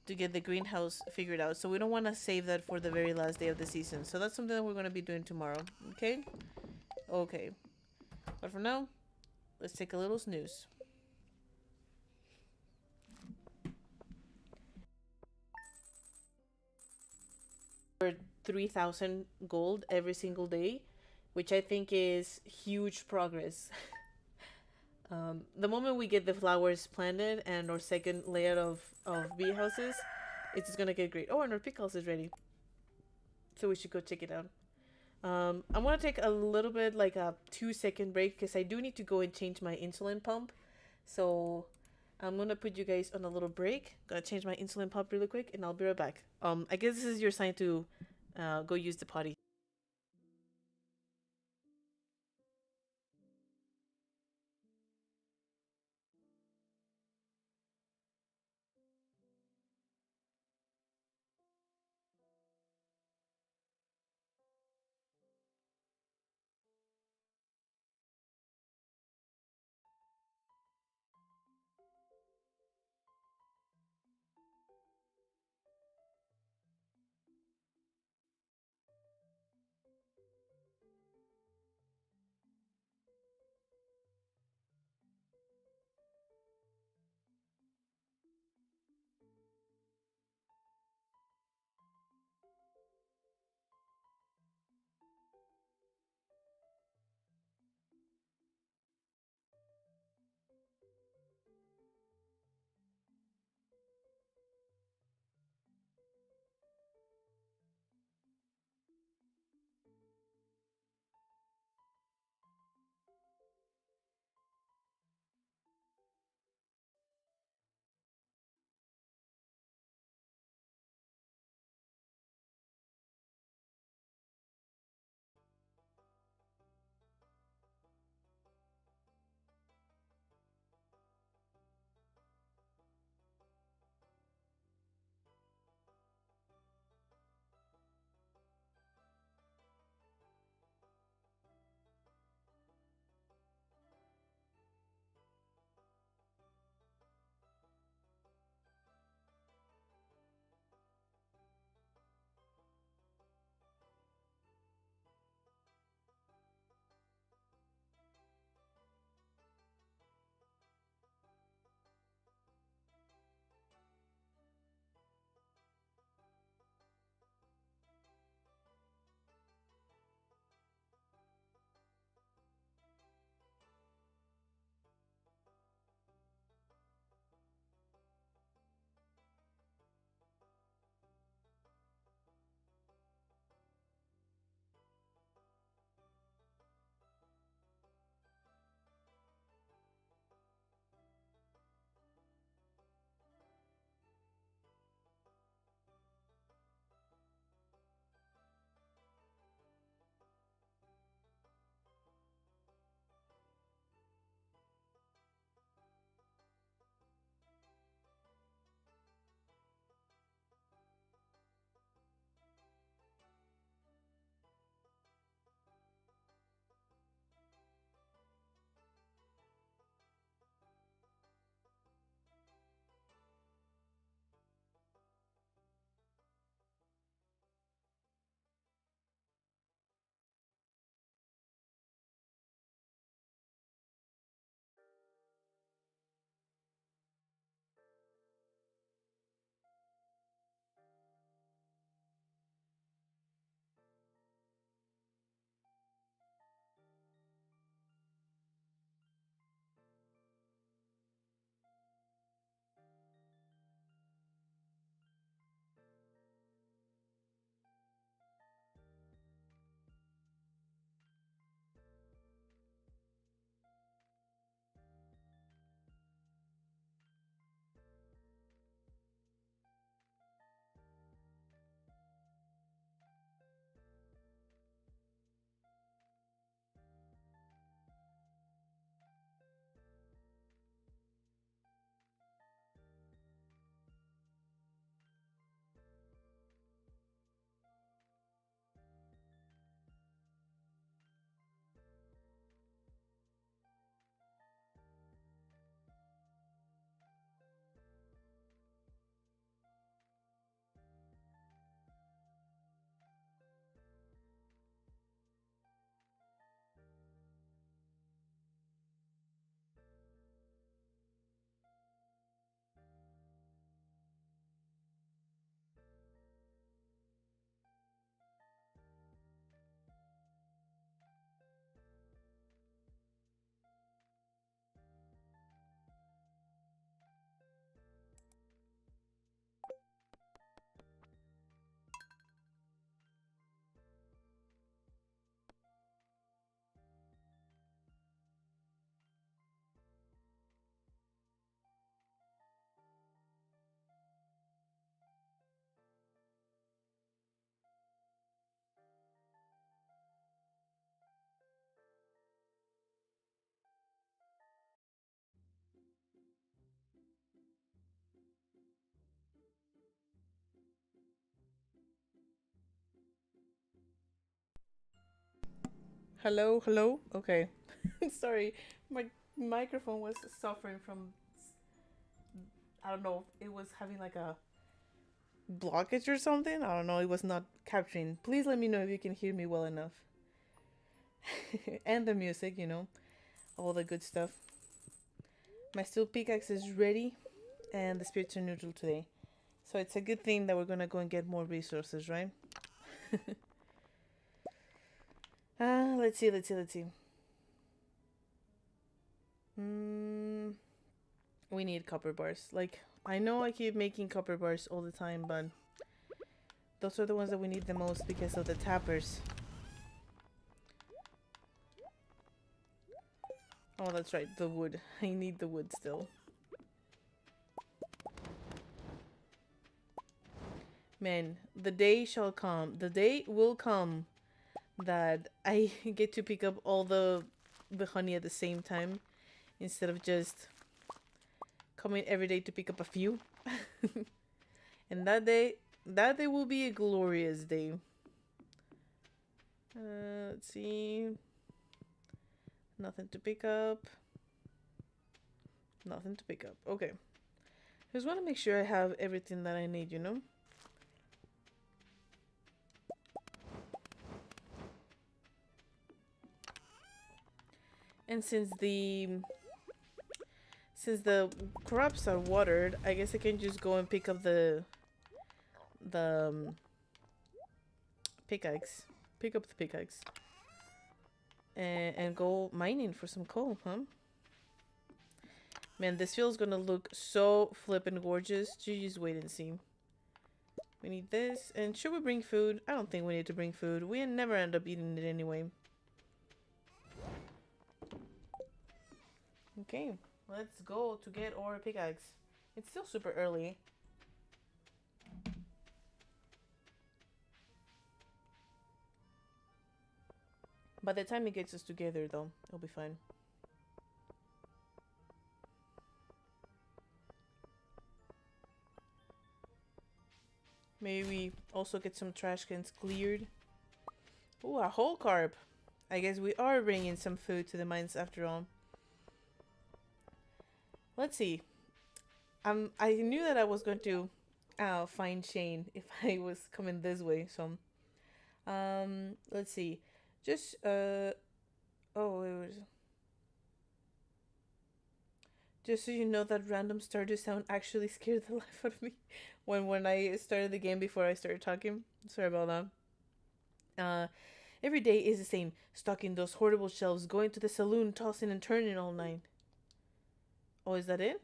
to get the greenhouse figured out. So we don't want to save that for the very last day of the season. So that's something that we're going to be doing tomorrow. Okay? Okay. But for now, let's take a little snooze. For 3,000 gold every single day, which I think is huge progress. The moment we get the flowers planted and our second layer of bee houses, it's just gonna get great. Oh, and our pickles is ready. So we should go check it out. I'm gonna take a little bit like a 2 second break because I do need to go and change my insulin pump. So I'm gonna put you guys on a little break. Gotta change my insulin pump really quick and I'll be right back. I guess this is your sign to go use the potty. Hello, hello. Okay. Sorry, my microphone was suffering from. I don't know. It was having like a blockage or something. I don't know. It was not capturing. Please let me know if you can hear me well enough. And the music, all the good stuff. My steel pickaxe is ready, and the spirits are neutral today. So it's a good thing that we're gonna go and get more resources, right? Let's see, let's see, let's see. Mm, we need copper bars. Like, I know I keep making copper bars all the time, but those are the ones that we need the most because of the tappers. Oh, that's right, the wood. I need the wood still. Man, the day shall come. The day will come that I get to pick up all the honey at the same time instead of just coming every day to pick up a few. And that day will be a glorious day. Let's see. Nothing to pick up. Nothing to pick up. Okay. Just want to make sure I have everything that I need, And since the crops are watered, I guess I can just go and pick up the pickaxe. Pick up the pickaxe. And go mining for some coal, huh? Man, this field's gonna look so flippin' gorgeous. You just wait and see. We need this. And should we bring food? I don't think we need to bring food. We never end up eating it anyway. Okay, let's go to get our pickaxe. It's still super early. By the time it gets us together, though, it'll be fine. Maybe we also get some trash cans cleared. Ooh, a whole carp. I guess we are bringing some food to the mines after all. Let's see. I knew that I was going to find Shane if I was coming this way. So, let's see. Just oh, it was. Just so you know, that random Stardew sound actually scared the life out of me when I started the game before I started talking. Sorry about that. Every day is the same. Stocking those horrible shelves, going to the saloon, tossing and turning all night. Oh, is that it?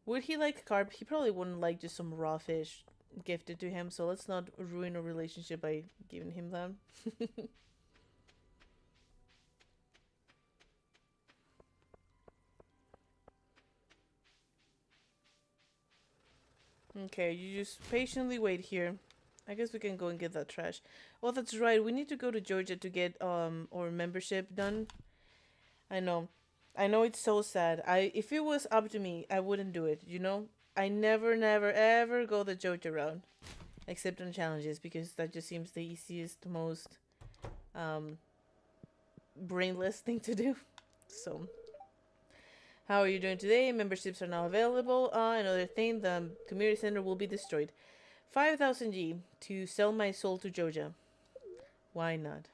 Would he like carp? He probably wouldn't like just some raw fish gifted to him, so let's not ruin a relationship by giving him that. Okay, you just patiently wait here. I guess we can go and get that trash. Oh, that's right. We need to go to Georgia to get our membership done. I know. I know it's so sad. If it was up to me, I wouldn't do it. I never ever go the Georgia route except on challenges because that just seems the easiest, most um brainless thing to do. So, how are you doing today? Memberships are now available. Another thing, the community center will be destroyed. 5,000 G to sell my soul to Georgia. Why not?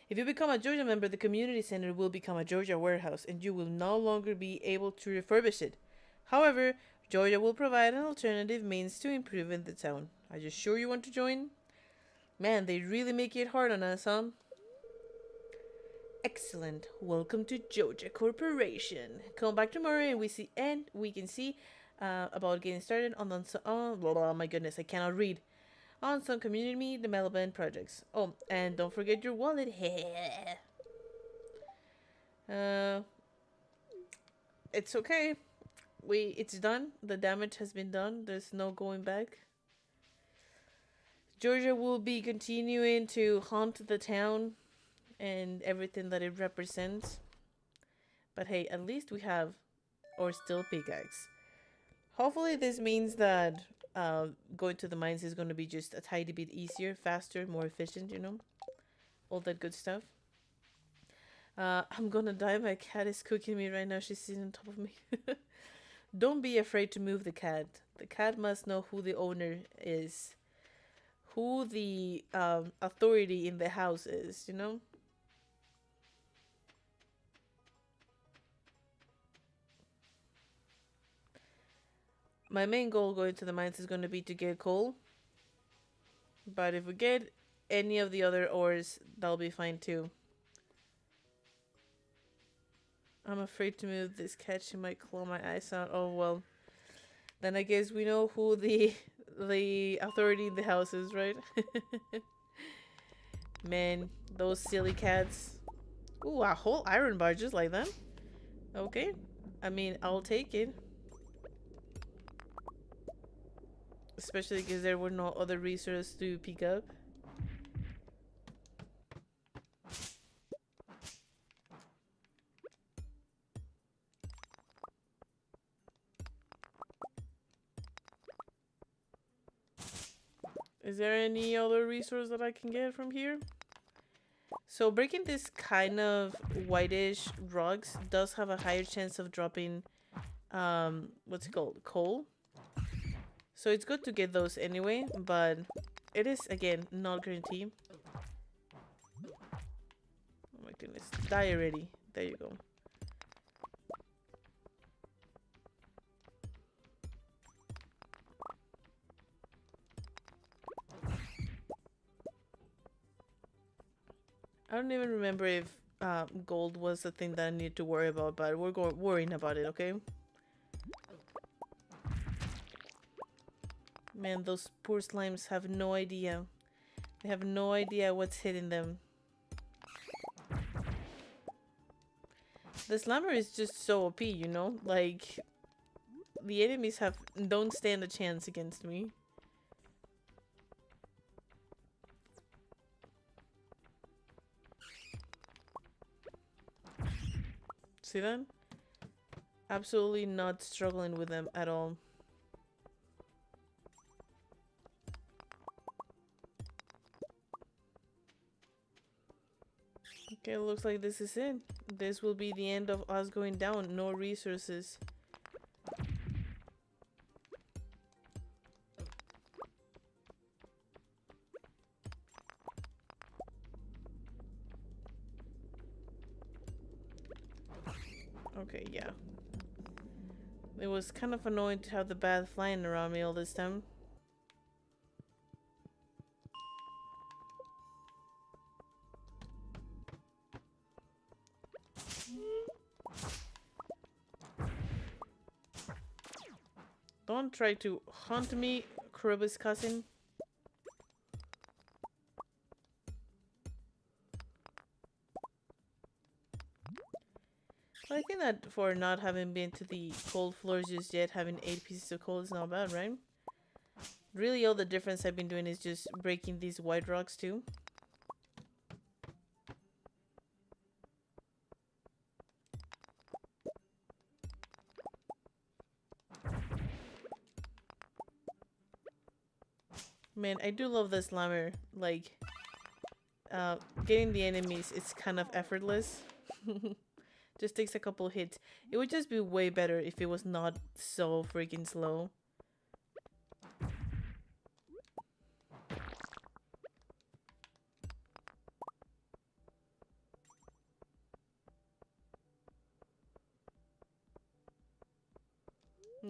If you become a Georgia member, the community center will become a Georgia warehouse and you will no longer be able to refurbish it. However, Georgia will provide an alternative means to improve in the town. Are you sure you want to join? Man, they really make it hard on us, huh? Excellent. Welcome to Georgia Corporation. Come back tomorrow and we can see about getting started on the oh my goodness, I cannot read. On some community development projects. Oh, and don't forget your wallet. uh, it's okay. It's done. The damage has been done. There's no going back. Georgia will be continuing to haunt the town and everything that it represents. But hey, at least we have our steel pickaxe. Hopefully this means that going to the mines is going to be just a tiny bit easier, faster, more efficient, all that good stuff. I'm gonna die. My cat is cooking me right now. She's sitting on top of me. Don't be afraid to move the cat. The cat must know who the owner is, who the authority in the house is, you know? My main goal going to the mines is going to be to get coal. But if we get any of the other ores, that'll be fine too. I'm afraid to move this cat. She might claw my eyes out. Oh well. Then I guess we know who the authority in the house is, right? Man, those silly cats. Ooh, a whole iron bar just like that. Okay. I mean, I'll take it. Especially because there were no other resources to pick up. Is there any other resource that I can get from here? So breaking this kind of whitish rocks does have a higher chance of dropping what's it called? Coal. So it's good to get those anyway, but it is again not guaranteed. Oh my goodness. Die already. There you go. I don't even remember if gold was the thing that I need to worry about, but we're worrying about it, okay? Man, those poor slimes have no idea. They have no idea what's hitting them. The slammer is just so OP, you know? Like, the enemies don't stand a chance against me. See that? Absolutely not struggling with them at all. Okay, looks like this is it. This will be the end of us going down. No resources. Okay, yeah. It was kind of annoying to have the bat flying around me all this time. Don't try to hunt me, Kruba's cousin. I think that for not having been to the cold floors just yet, having 8 pieces of coal is not bad, right? Really, all the difference I've been doing is just breaking these white rocks too. Man, I do love this slammer. Like, getting the enemies is kind of effortless. Just takes a couple hits. It would just be way better if it was not so freaking slow.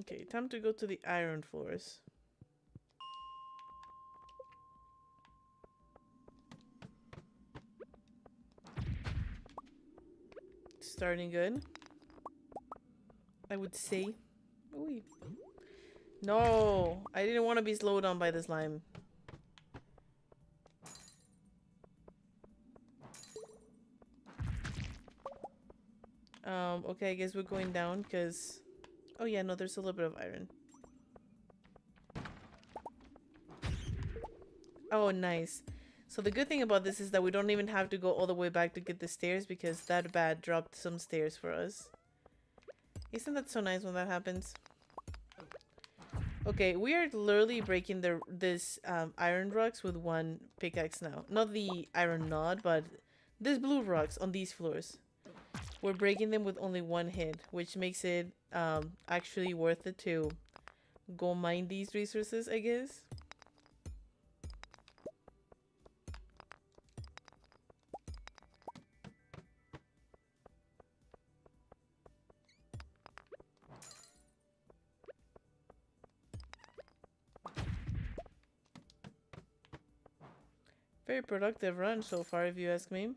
Okay, time to go to the iron floors. Starting good, I would say. Ooh. No, I didn't want to be slowed down by the slime. Okay, I guess we're going down because... Oh yeah, no, there's a little bit of iron. Oh, nice. So the good thing about this is that we don't even have to go all the way back to get the stairs because that bat dropped some stairs for us. Isn't that so nice when that happens? Okay, we are literally breaking this iron rocks with one pickaxe now. Not the iron nod, but these blue rocks on these floors. we're breaking them with only one hit, which makes it actually worth it to go mine these resources, I guess. Very productive run so far, if you ask me.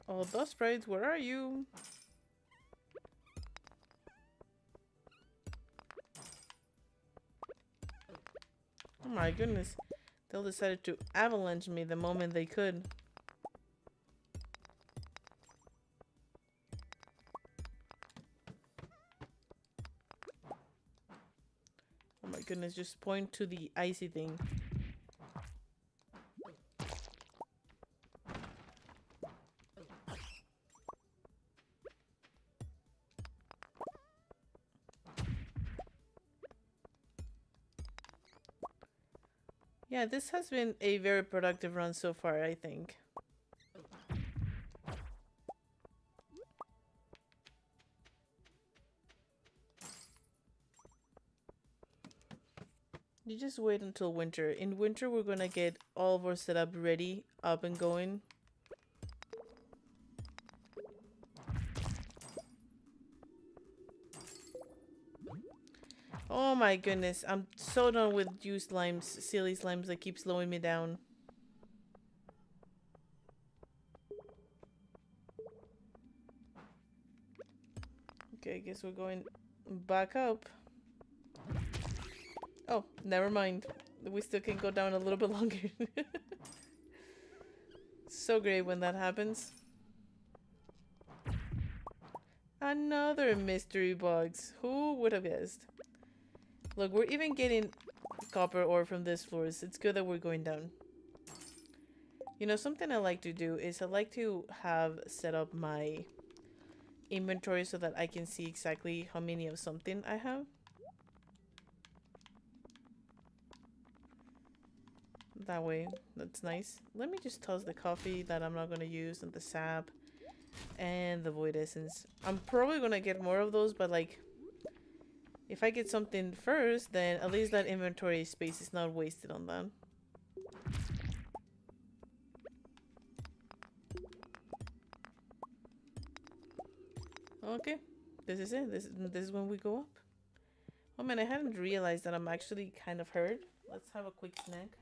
Oh, dust sprites, where are you? Oh my goodness. They decided to avalanche me the moment they could. Oh my goodness, just point to the icy thing. Yeah, this has been a very productive run so far, I think. You just wait until winter. In winter, we're gonna get all of our setup ready, up and going. Oh my goodness, I'm so done with you slimes, silly slimes that keep slowing me down. Okay, I guess we're going back up. Oh, never mind. We still can go down a little bit longer. So great when that happens. Another mystery box. Who would have guessed? Look, we're even getting copper ore from this florist. It's good that we're going down. You know, something I like to do is I like to have set up my inventory so that I can see exactly how many of something I have. That way, that's nice. Let me just toss the coffee that I'm not going to use and the sap and the void essence. I'm probably going to get more of those, but like, if I get something first, then at least that inventory space is not wasted on that. Okay, this is it. This is when we go up. Oh man, I hadn't realized that I'm actually kind of hurt. Let's have a quick snack.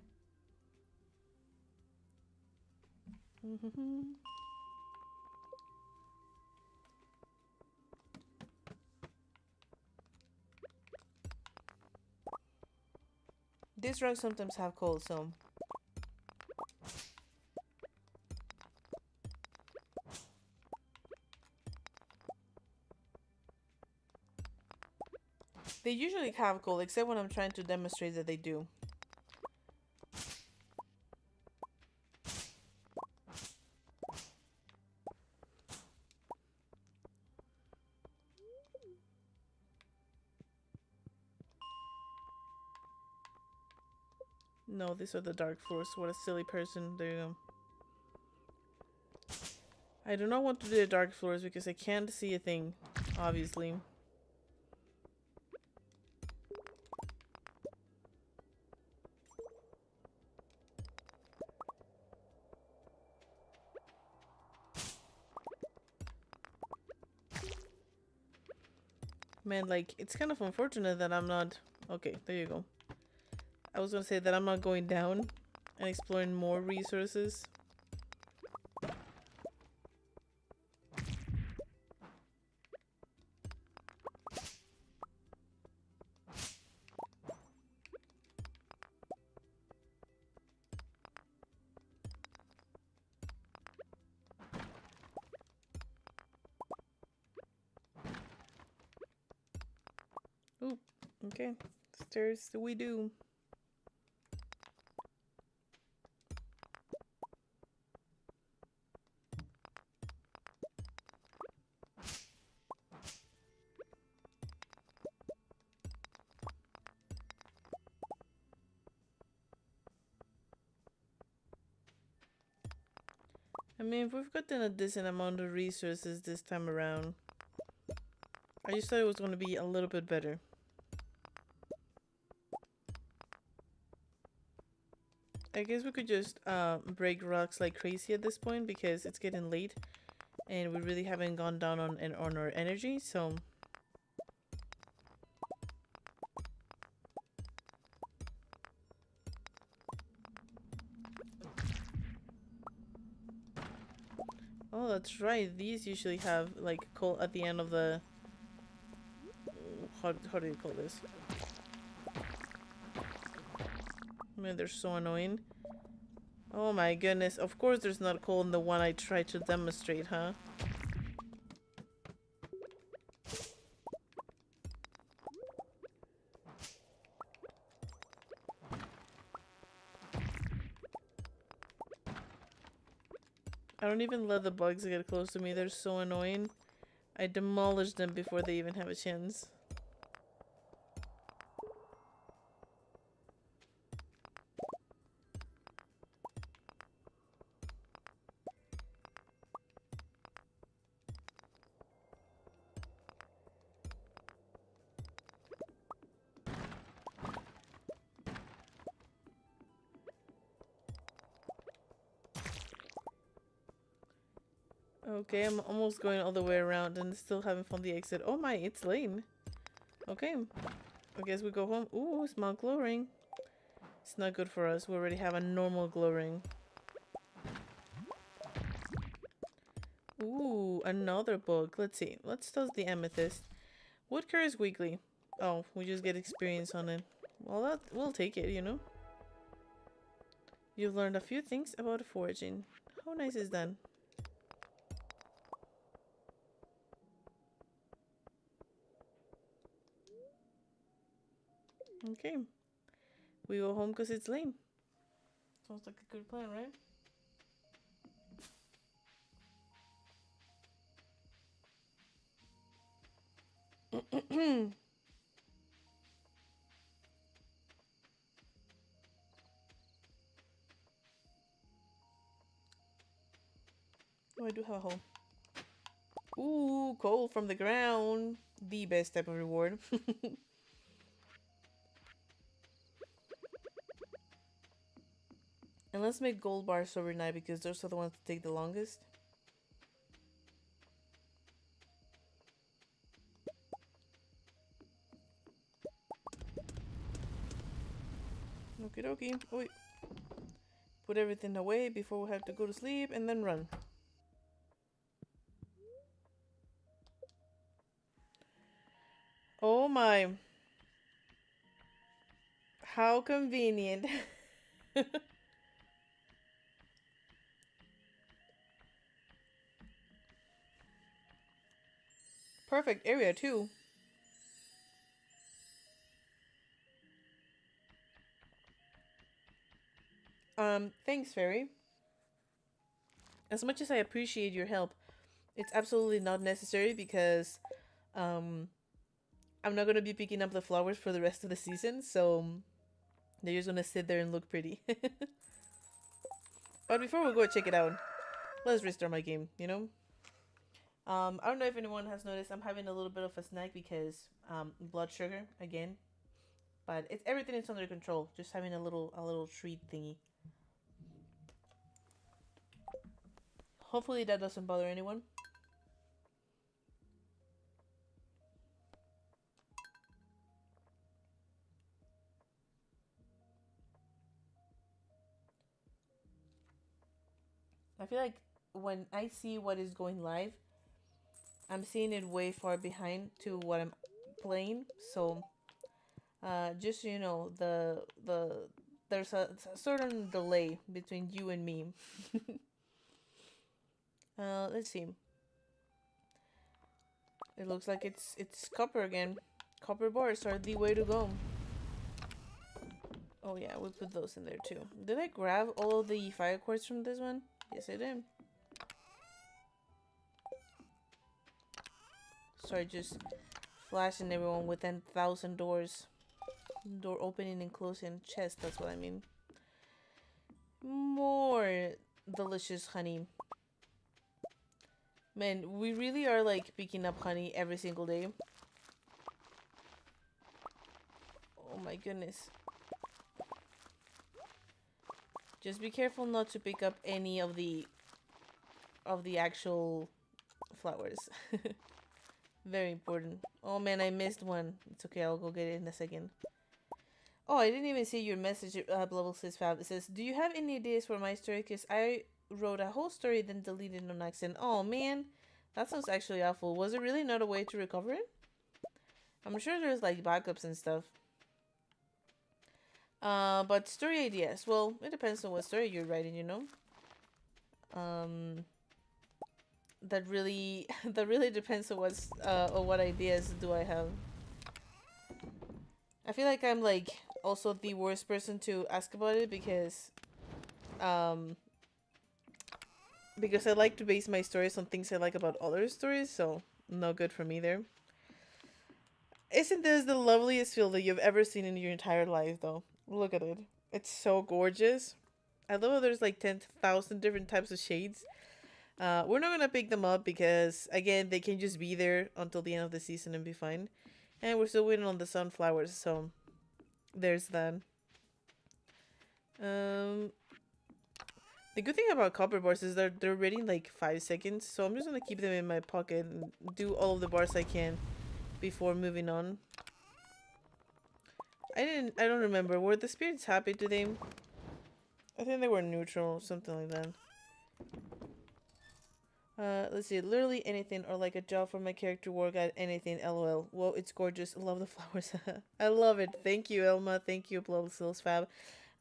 These rugs sometimes have cold, so they usually have cold, except when I'm trying to demonstrate that they do. No, these are the dark floors. What a silly person. There you go. I do not want to do the dark floors because I can't see a thing, obviously. Man, like, it's kind of unfortunate that I'm not... Okay, there you go. I was gonna say that I'm not going down and exploring more resources. Ooh, okay. Stairs we do. I mean, we've gotten a decent amount of resources this time around. I just thought it was going to be a little bit better. I guess we could just break rocks like crazy at this point because it's getting late and we really haven't gone down on our energy, so oh, that's right. These usually have like coal at the end of the how do you call this? I mean, they're so annoying. Oh my goodness. Of course there's not coal in the one I tried to demonstrate, huh? I don't even let the bugs get close to me. They're so annoying. I demolish them before they even have a chance. Okay, I'm almost going all the way around and still haven't found the exit. Oh my, it's late. Okay, I guess we go home. Ooh, small glow ring. It's not good for us. We already have a normal glow ring. Ooh, another book. Let's see. Let's toss the amethyst. Woodcare is weekly. Oh, we just get experience on it. Well, we'll take it, you know. You've learned a few things about foraging. How nice is that? Okay. We go home because it's late. Sounds like a good plan, right? Oh, I do have a hole. Ooh, coal from the ground. The best type of reward. And let's make gold bars overnight because those are the ones that take the longest. Okie dokie. Oh, wait. Put everything away before we have to go to sleep and then run. Oh my. How convenient. Perfect area too. Thanks, Fairy. As much as I appreciate your help, it's absolutely not necessary because um I'm not gonna be picking up the flowers for the rest of the season, so they're just gonna sit there and look pretty. But before we go check it out, let's restart my game, you know? I don't know if anyone has noticed, I'm having a little bit of a snack because blood sugar again. But it's everything is under control. Just having a little treat thingy. Hopefully that doesn't bother anyone. I feel like when I see what is going live, I'm seeing it way far behind to what I'm playing. So, just so you know, there's a certain delay between you and me. Let's see. It looks like it's copper again. Copper bars are the way to go. Oh yeah, we put those in there too. Did I grab all of the fire quartz from this one? Yes, I did. Sorry, just flashing everyone with 10,000 doors. Door opening and closing. Chest, that's what I mean. More delicious honey. Man, we really are like picking up honey every single day. Oh my goodness. Just be careful not to pick up any of the actual flowers. Very important. Oh man, I missed one. It's okay, I'll go get it in a second. Oh, I didn't even see your message, Level 6 Fab. It says, do you have any ideas for my story? Because I wrote a whole story, then deleted it on accident. Oh man, that sounds actually awful. Was it really not a way to recover it? I'm sure there's like backups and stuff. But story ideas. Well, it depends on what story you're writing, you know? Um, that really, that really depends on what ideas do I have. I feel like I'm like also the worst person to ask about it um, because I like to base my stories on things I like about other stories, so no good for me there. Isn't this the loveliest field that you've ever seen in your entire life, though? Look at it. It's so gorgeous. I love how there's like 10,000 different types of shades. We're not gonna pick them up because, again, they can just be there until the end of the season and be fine. And we're still waiting on the sunflowers, so there's that. Um, the good thing about copper bars is they're ready in like 5 seconds, so I'm just gonna keep them in my pocket and do all of the bars I can before moving on. I don't remember. Were the spirits happy today? I think they were neutral, something like that. Let's see. Literally anything or like a job for my character work at anything. LOL. Whoa, it's gorgeous. I love the flowers. I love it. Thank you, Elma. Thank you, Blow Skills Fab.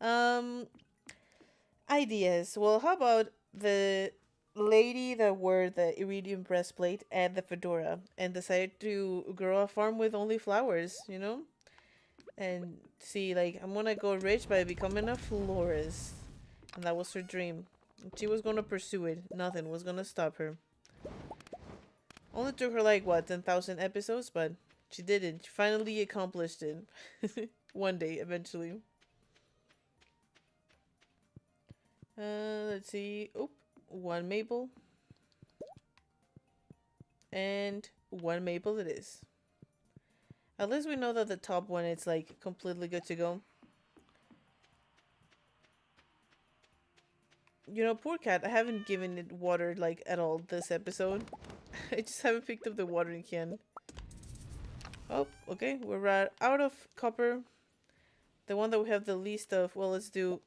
Um, ideas. Well, how about the lady that wore the iridium breastplate and the fedora and decided to grow a farm with only flowers, you know? And see, like, I'm gonna go rich by becoming a florist. And that was her dream. She was gonna pursue it. Nothing was gonna stop her. Only took her like, what, 10,000 episodes? But she did it. She finally accomplished it. One day, eventually. Let's see. Oop. One maple. And one maple it is. At least we know that the top one is like completely good to go. You know, poor cat, I haven't given it water like at all this episode. I just haven't picked up the watering can. Oh, okay, we're right out of copper. The one that we have the least of. Well, let's do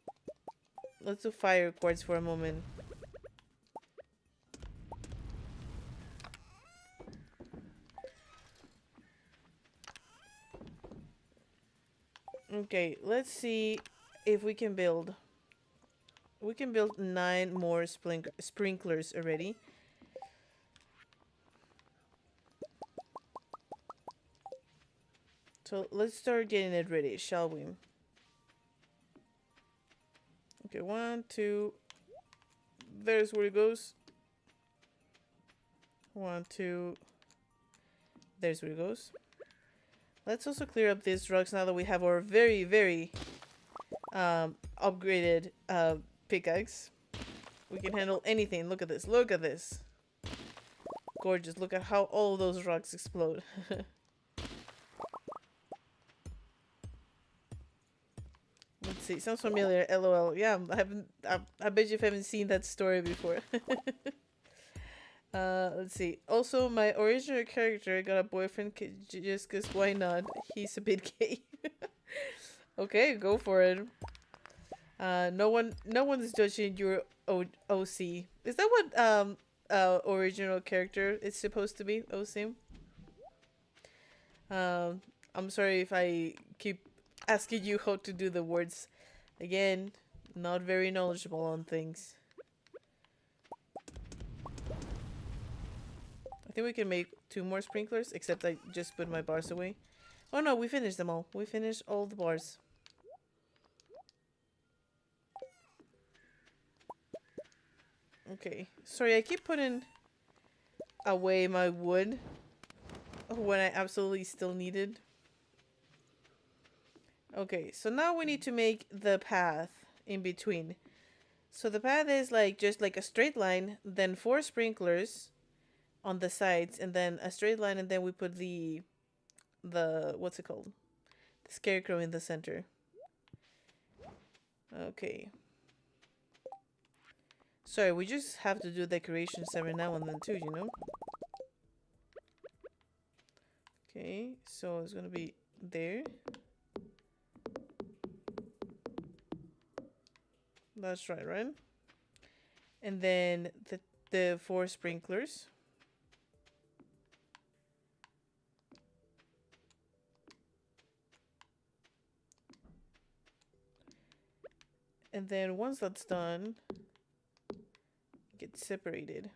fire quartz for a moment. Okay, let's see if we can build. We can build 9 more sprinklers already. So let's start getting it ready, shall we? Okay, 1, 2. There's where it goes. 1, 2. There's where it goes. Let's also clear up these rocks now that we have our very, very upgraded pickaxe. We can handle anything. Look at this. Look at this. Gorgeous. Look at how all those rocks explode. Let's see. Sounds familiar. LOL. Yeah, I bet you haven't seen that story before. Let's see. Also, my original character got a boyfriend just cause why not? He's a bit gay. Okay, go for it. No one's judging your OC. Is that what original character is supposed to be? OC. I'm sorry if I keep asking you how to do the words. Again, not very knowledgeable on things. I think we can make 2 more sprinklers, except I just put my bars away. Oh no, we finished them all. We finished all the bars. Okay. Sorry, I keep putting away my wood when I absolutely still need it. Okay, so now we need to make the path in between. So the path is like just like a straight line, then 4 sprinklers, on the sides, and then a straight line, and then we put the what's it called? The scarecrow in the center. Okay. Sorry, we just have to do decorations every now and then too, you know? Okay, so it's gonna be there. That's right, right? And then the 4 sprinklers. And then once that's done, get separated.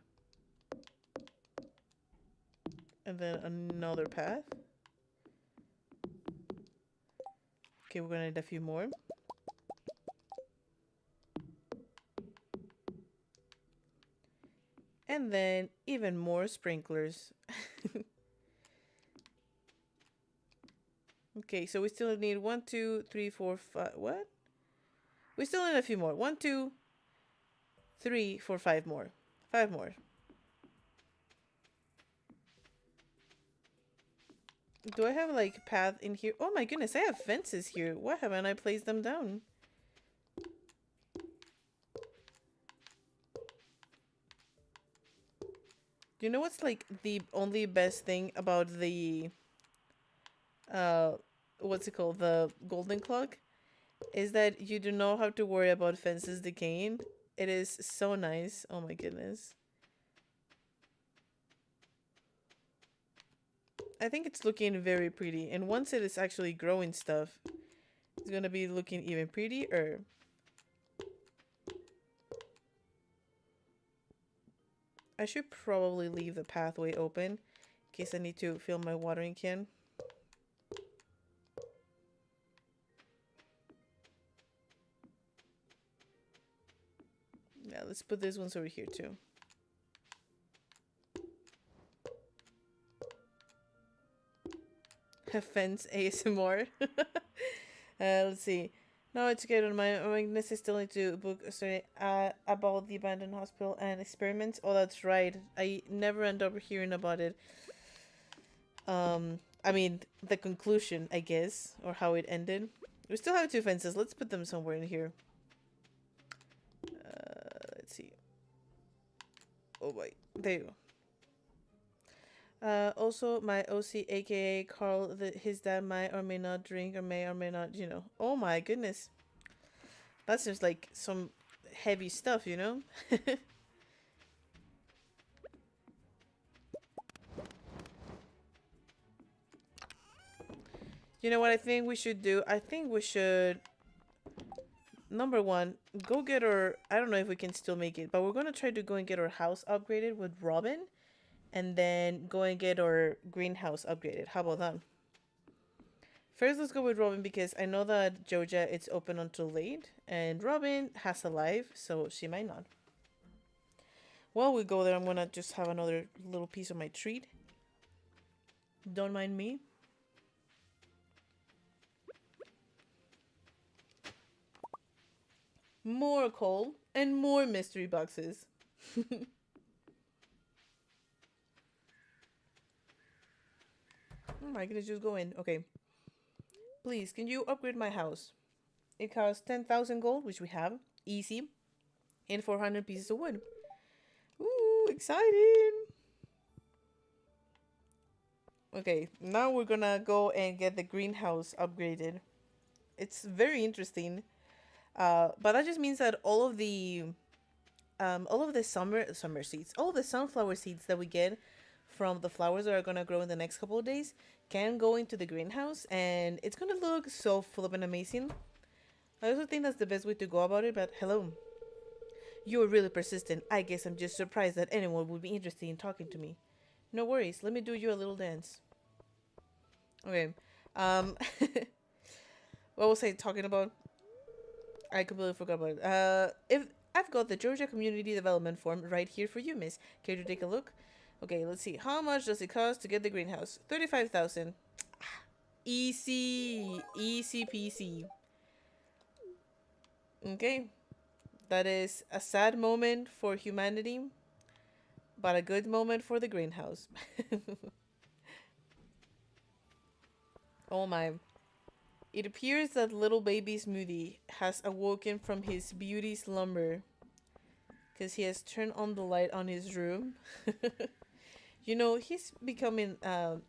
And then another path. Okay, we're gonna need a few more. And then even more sprinklers. Okay, so we still need 1, 2, 3, 4, 5. What? We still need a few more. 1, 2, 3, 4, 5 more. 5 more. Do I have like path in here? Oh my goodness, I have fences here. Why haven't I placed them down? Do you know what's like the only best thing about the uh what's it called? The golden clock? Is that you do not have to worry about fences decaying. It is so nice. Oh my goodness. I think it's looking very pretty, and once it is actually growing stuff, it's gonna be looking even prettier. I should probably leave the pathway open in case I need to fill my watering can. Yeah, let's put these ones over here too. Fence ASMR. Let's see. No, it's good on my weakness. I still need to book a story about the abandoned hospital and experiments. Oh, that's right. I never end up hearing about it. I mean, the conclusion, I guess, or how it ended. We still have 2 fences. Let's put them somewhere in here. Let's see. Oh boy, there you go. Also, my OC, aka Carl, his dad might or may not drink or may not, you know. Oh my goodness. That seems like some heavy stuff, you know? You know what I think we should do? I think we should, number 1, go get our, I don't know if we can still make it, but we're going to try to go and get our house upgraded with Robin. And then go and get our greenhouse upgraded. How about that? First, let's go with Robin because I know that Joja it's open until late, and Robin has a life, so she might not. While we go there, I'm gonna just have another little piece of my treat. Don't mind me. More coal and more mystery boxes. Oh my goodness, just go in. Okay. Please, can you upgrade my house? It costs 10,000 gold, which we have. Easy. And 400 pieces of wood. Ooh, exciting! Okay, now we're gonna go and get the greenhouse upgraded. It's very interesting. But that just means that all of the summer seeds, all of the sunflower seeds that we get from the flowers that are gonna grow in the next couple of days can go into the greenhouse, and it's gonna look so flippin' amazing. I also think that's the best way to go about it. But hello, you're really persistent. I guess I'm just surprised that anyone would be interested in talking to me. No worries, let me do you a little dance. Okay, what was I talking about? I completely forgot about it. If I've got the Georgia Community Development Form right here for you, miss. Care to take a look? Okay, let's see. How much does it cost to get the greenhouse? 35,000. Easy. Easy peasy. Okay. That is a sad moment for humanity. but a good moment for the greenhouse. Oh my. It appears that little baby Smoothie has awoken from his beauty slumber because he has turned on the light on his room. You know, he's becoming a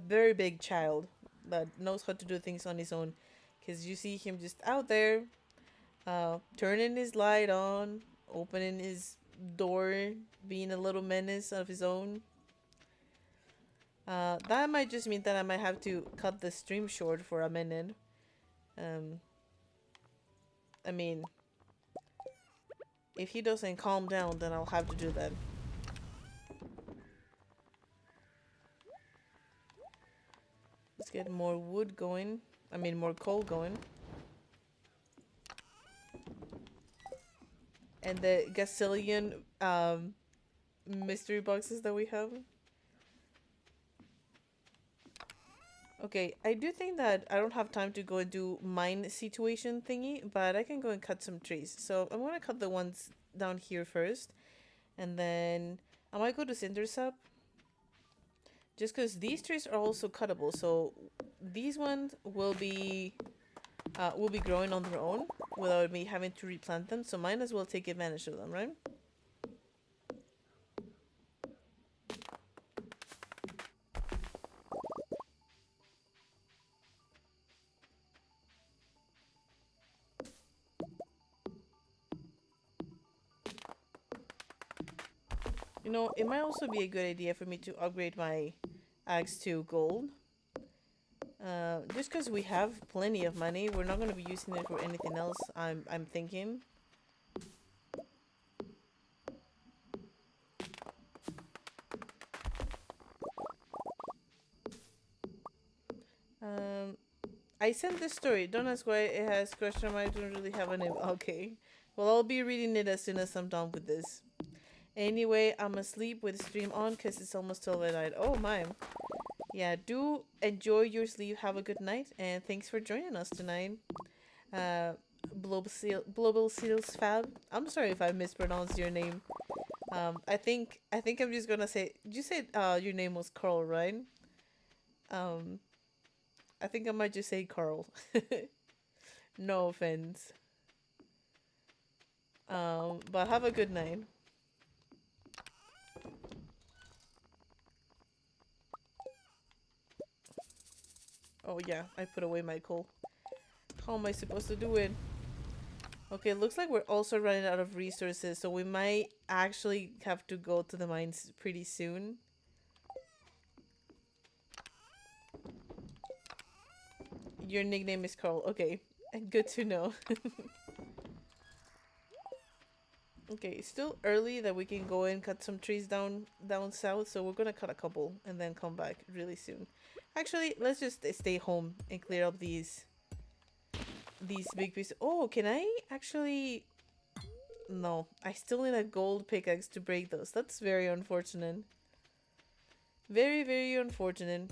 very big child that knows how to do things on his own. Because you see him just out there, turning his light on, opening his door, being a little menace of his own. That might just mean that I might have to cut the stream short for a minute. Um, I mean, if he doesn't calm down, then I'll have to do that. Let's get more wood going. I mean, more coal going. And the gazillion mystery boxes that we have. Okay, I do think that I don't have time to go and do mine situation thingy, but I can go and cut some trees. So I'm gonna cut the ones down here first, and then I might go to Cindersap. Just because these trees are also cuttable, so these ones will be growing on their own without me having to replant them. So might as well take advantage of them, right? You know, it might also be a good idea for me to upgrade my axe to gold. Just because we have plenty of money, we're not going to be using it for anything else, I'm thinking. Um, I sent this story. Don't ask why it has question mark. I don't really have a name. Okay. Well, I'll be reading it as soon as I'm done with this. Anyway, I'm asleep with the stream on because it's almost 12 at night. Oh my. Yeah, do enjoy your sleep. Have a good night. And thanks for joining us tonight. Global Seals Fab. I'm sorry if I mispronounced your name. I think I'm just gonna say. You said your name was Carl, right? Um, I think I might just say Carl. No offense. But have a good night. Oh yeah, I put away my coal. How am I supposed to do it? Okay, looks like we're also running out of resources, so we might actually have to go to the mines pretty soon. Your nickname is Carl. Okay, good to know. Okay, it's still early that we can go and cut some trees down south, so we're gonna cut a couple and then come back really soon. Actually, let's just stay home and clear up these big pieces. Oh, can I actually? No, I still need a gold pickaxe to break those. That's very unfortunate. Very, very unfortunate.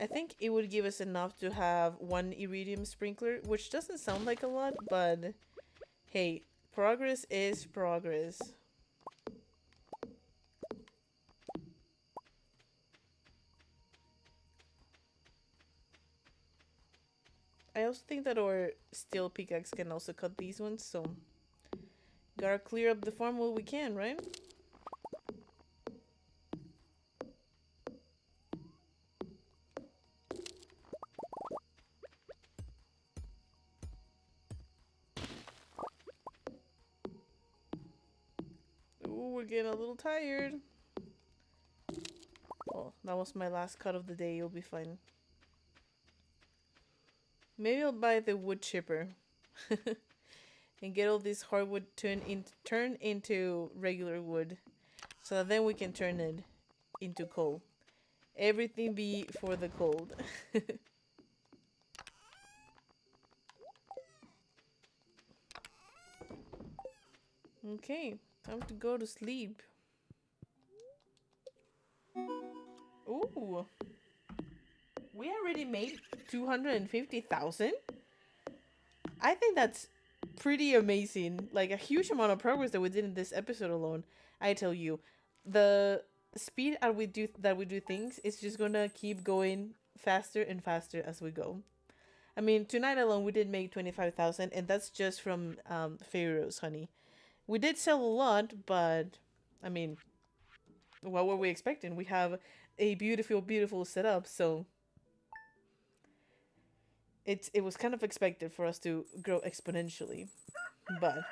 I think it would give us enough to have one iridium sprinkler, which doesn't sound like a lot, but hey, progress is progress. I also think that our steel pickaxe can also cut these ones, so gotta clear up the farm while we can, right? Ooh, we're getting a little tired. Oh, that was my last cut of the day. You'll be fine. Maybe I'll buy the wood chipper and get all this hardwood turned into regular wood, so that then we can turn it into coal. Everything be for the cold. Okay, time to go to sleep. Ooh, we already made 250,000. I think that's pretty amazing. Like a huge amount of progress that we did in this episode alone. I tell you, the speed at we do things is just gonna keep going faster and faster as we go. I mean, tonight alone we did make 25,000, and that's just from Pharaoh's honey. We did sell a lot, but I mean, what were we expecting? We have a beautiful, beautiful setup, so it was kind of expected for us to grow exponentially. But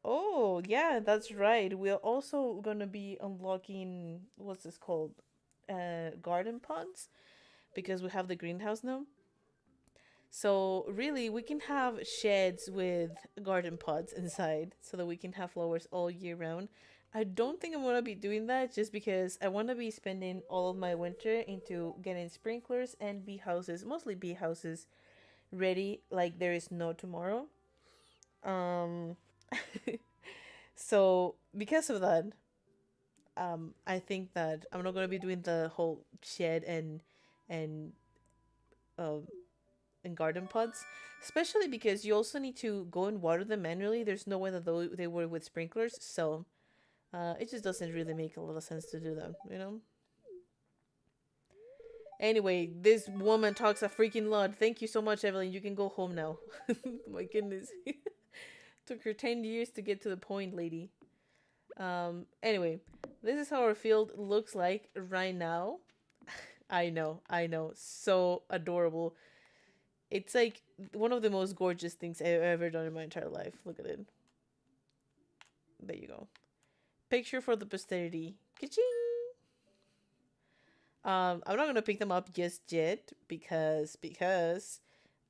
oh yeah, that's right. We're also gonna be unlocking what's this called? Garden pods because we have the greenhouse now. So really, we can have sheds with garden pods inside, so that we can have flowers all year round. I don't think I'm gonna be doing that just because I want to be spending all of my winter into getting sprinklers and bee houses, mostly bee houses, ready like there is no tomorrow. Um, so because of that, I think that I'm not gonna be doing the whole shed and um and garden pods, especially because you also need to go and water them manually. There's no way that they were with sprinklers, so it just doesn't really make a lot of sense to do that, you know. Anyway, this woman talks a freaking lot. Thank you so much, Evelyn. You can go home now. My goodness, took her 10 years to get to the point, lady. Anyway, this is how our field looks like right now. I know, so adorable. It's like one of the most gorgeous things I've ever done in my entire life. Look at it. There you go. Picture for the posterity. Ka-ching! I'm not gonna pick them up just yet because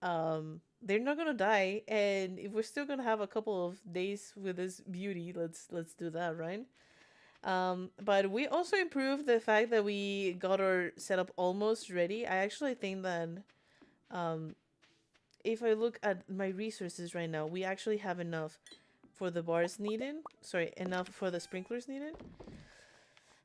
they're not gonna die, and if we're still gonna have a couple of days with this beauty, let's do that, right? But we also improved the fact that we got our setup almost ready. I actually think that um if I look at my resources right now, we actually have enough for the bars needed. Sorry, enough for the sprinklers needed.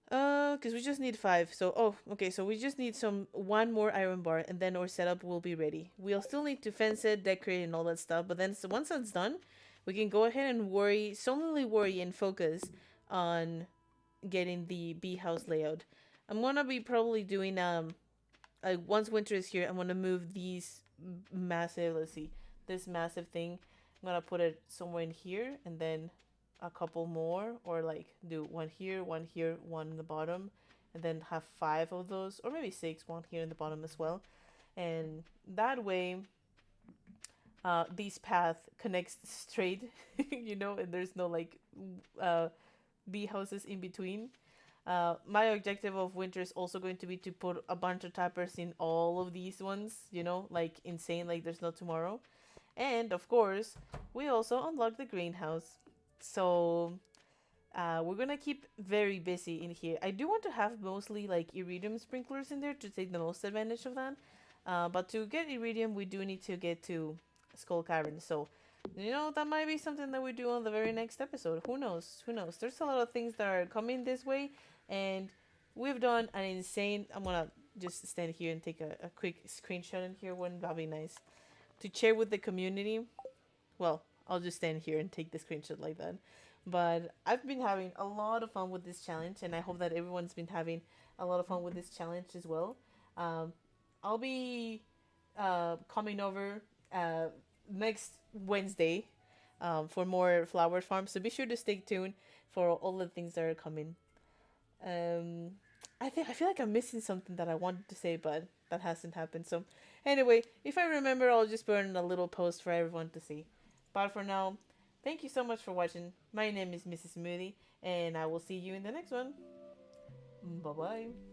Because we just need 5. So, oh, okay. So we just need one more iron bar, and then our setup will be ready. We'll still need to fence it, decorate, and all that stuff. But then, so once that's done, we can go ahead and solely worry and focus on getting the bee house layout. I'm gonna be probably doing like once winter is here, I'm gonna move these massive. Let's see, this massive thing. I'm gonna put it somewhere in here, and then a couple more, or like do one here, one in the bottom, and then have 5 of those, or maybe 6, one here in the bottom as well. And that way, this path connects straight, you know, and there's no like bee houses in between. My objective of winter is also going to be to put a bunch of tappers in all of these ones, you know, like insane, like there's no tomorrow. And of course, we also unlock the greenhouse. So we're gonna keep very busy in here. I do want to have mostly like iridium sprinklers in there to take the most advantage of that. But to get iridium, we do need to get to Skull Cavern. So, you know, that might be something that we do on the very next episode. Who knows? Who knows? There's a lot of things that are coming this way, and we've done an insane. I'm gonna just stand here and take a quick screenshot in here. Wouldn't that be nice to share with the community? Well, I'll just stand here and take the screenshot like that. But I've been having a lot of fun with this challenge, and I hope that everyone's been having a lot of fun with this challenge as well. Um, I'll be coming over next Wednesday for more flower farms, so be sure to stay tuned for all the things that are coming. Um, I feel like I'm missing something that I wanted to say, but that hasn't happened. So anyway, if I remember, I'll just put in a little post for everyone to see. But for now, thank you so much for watching. My name is Mrs. Moody, and I will see you in the next one. Bye bye.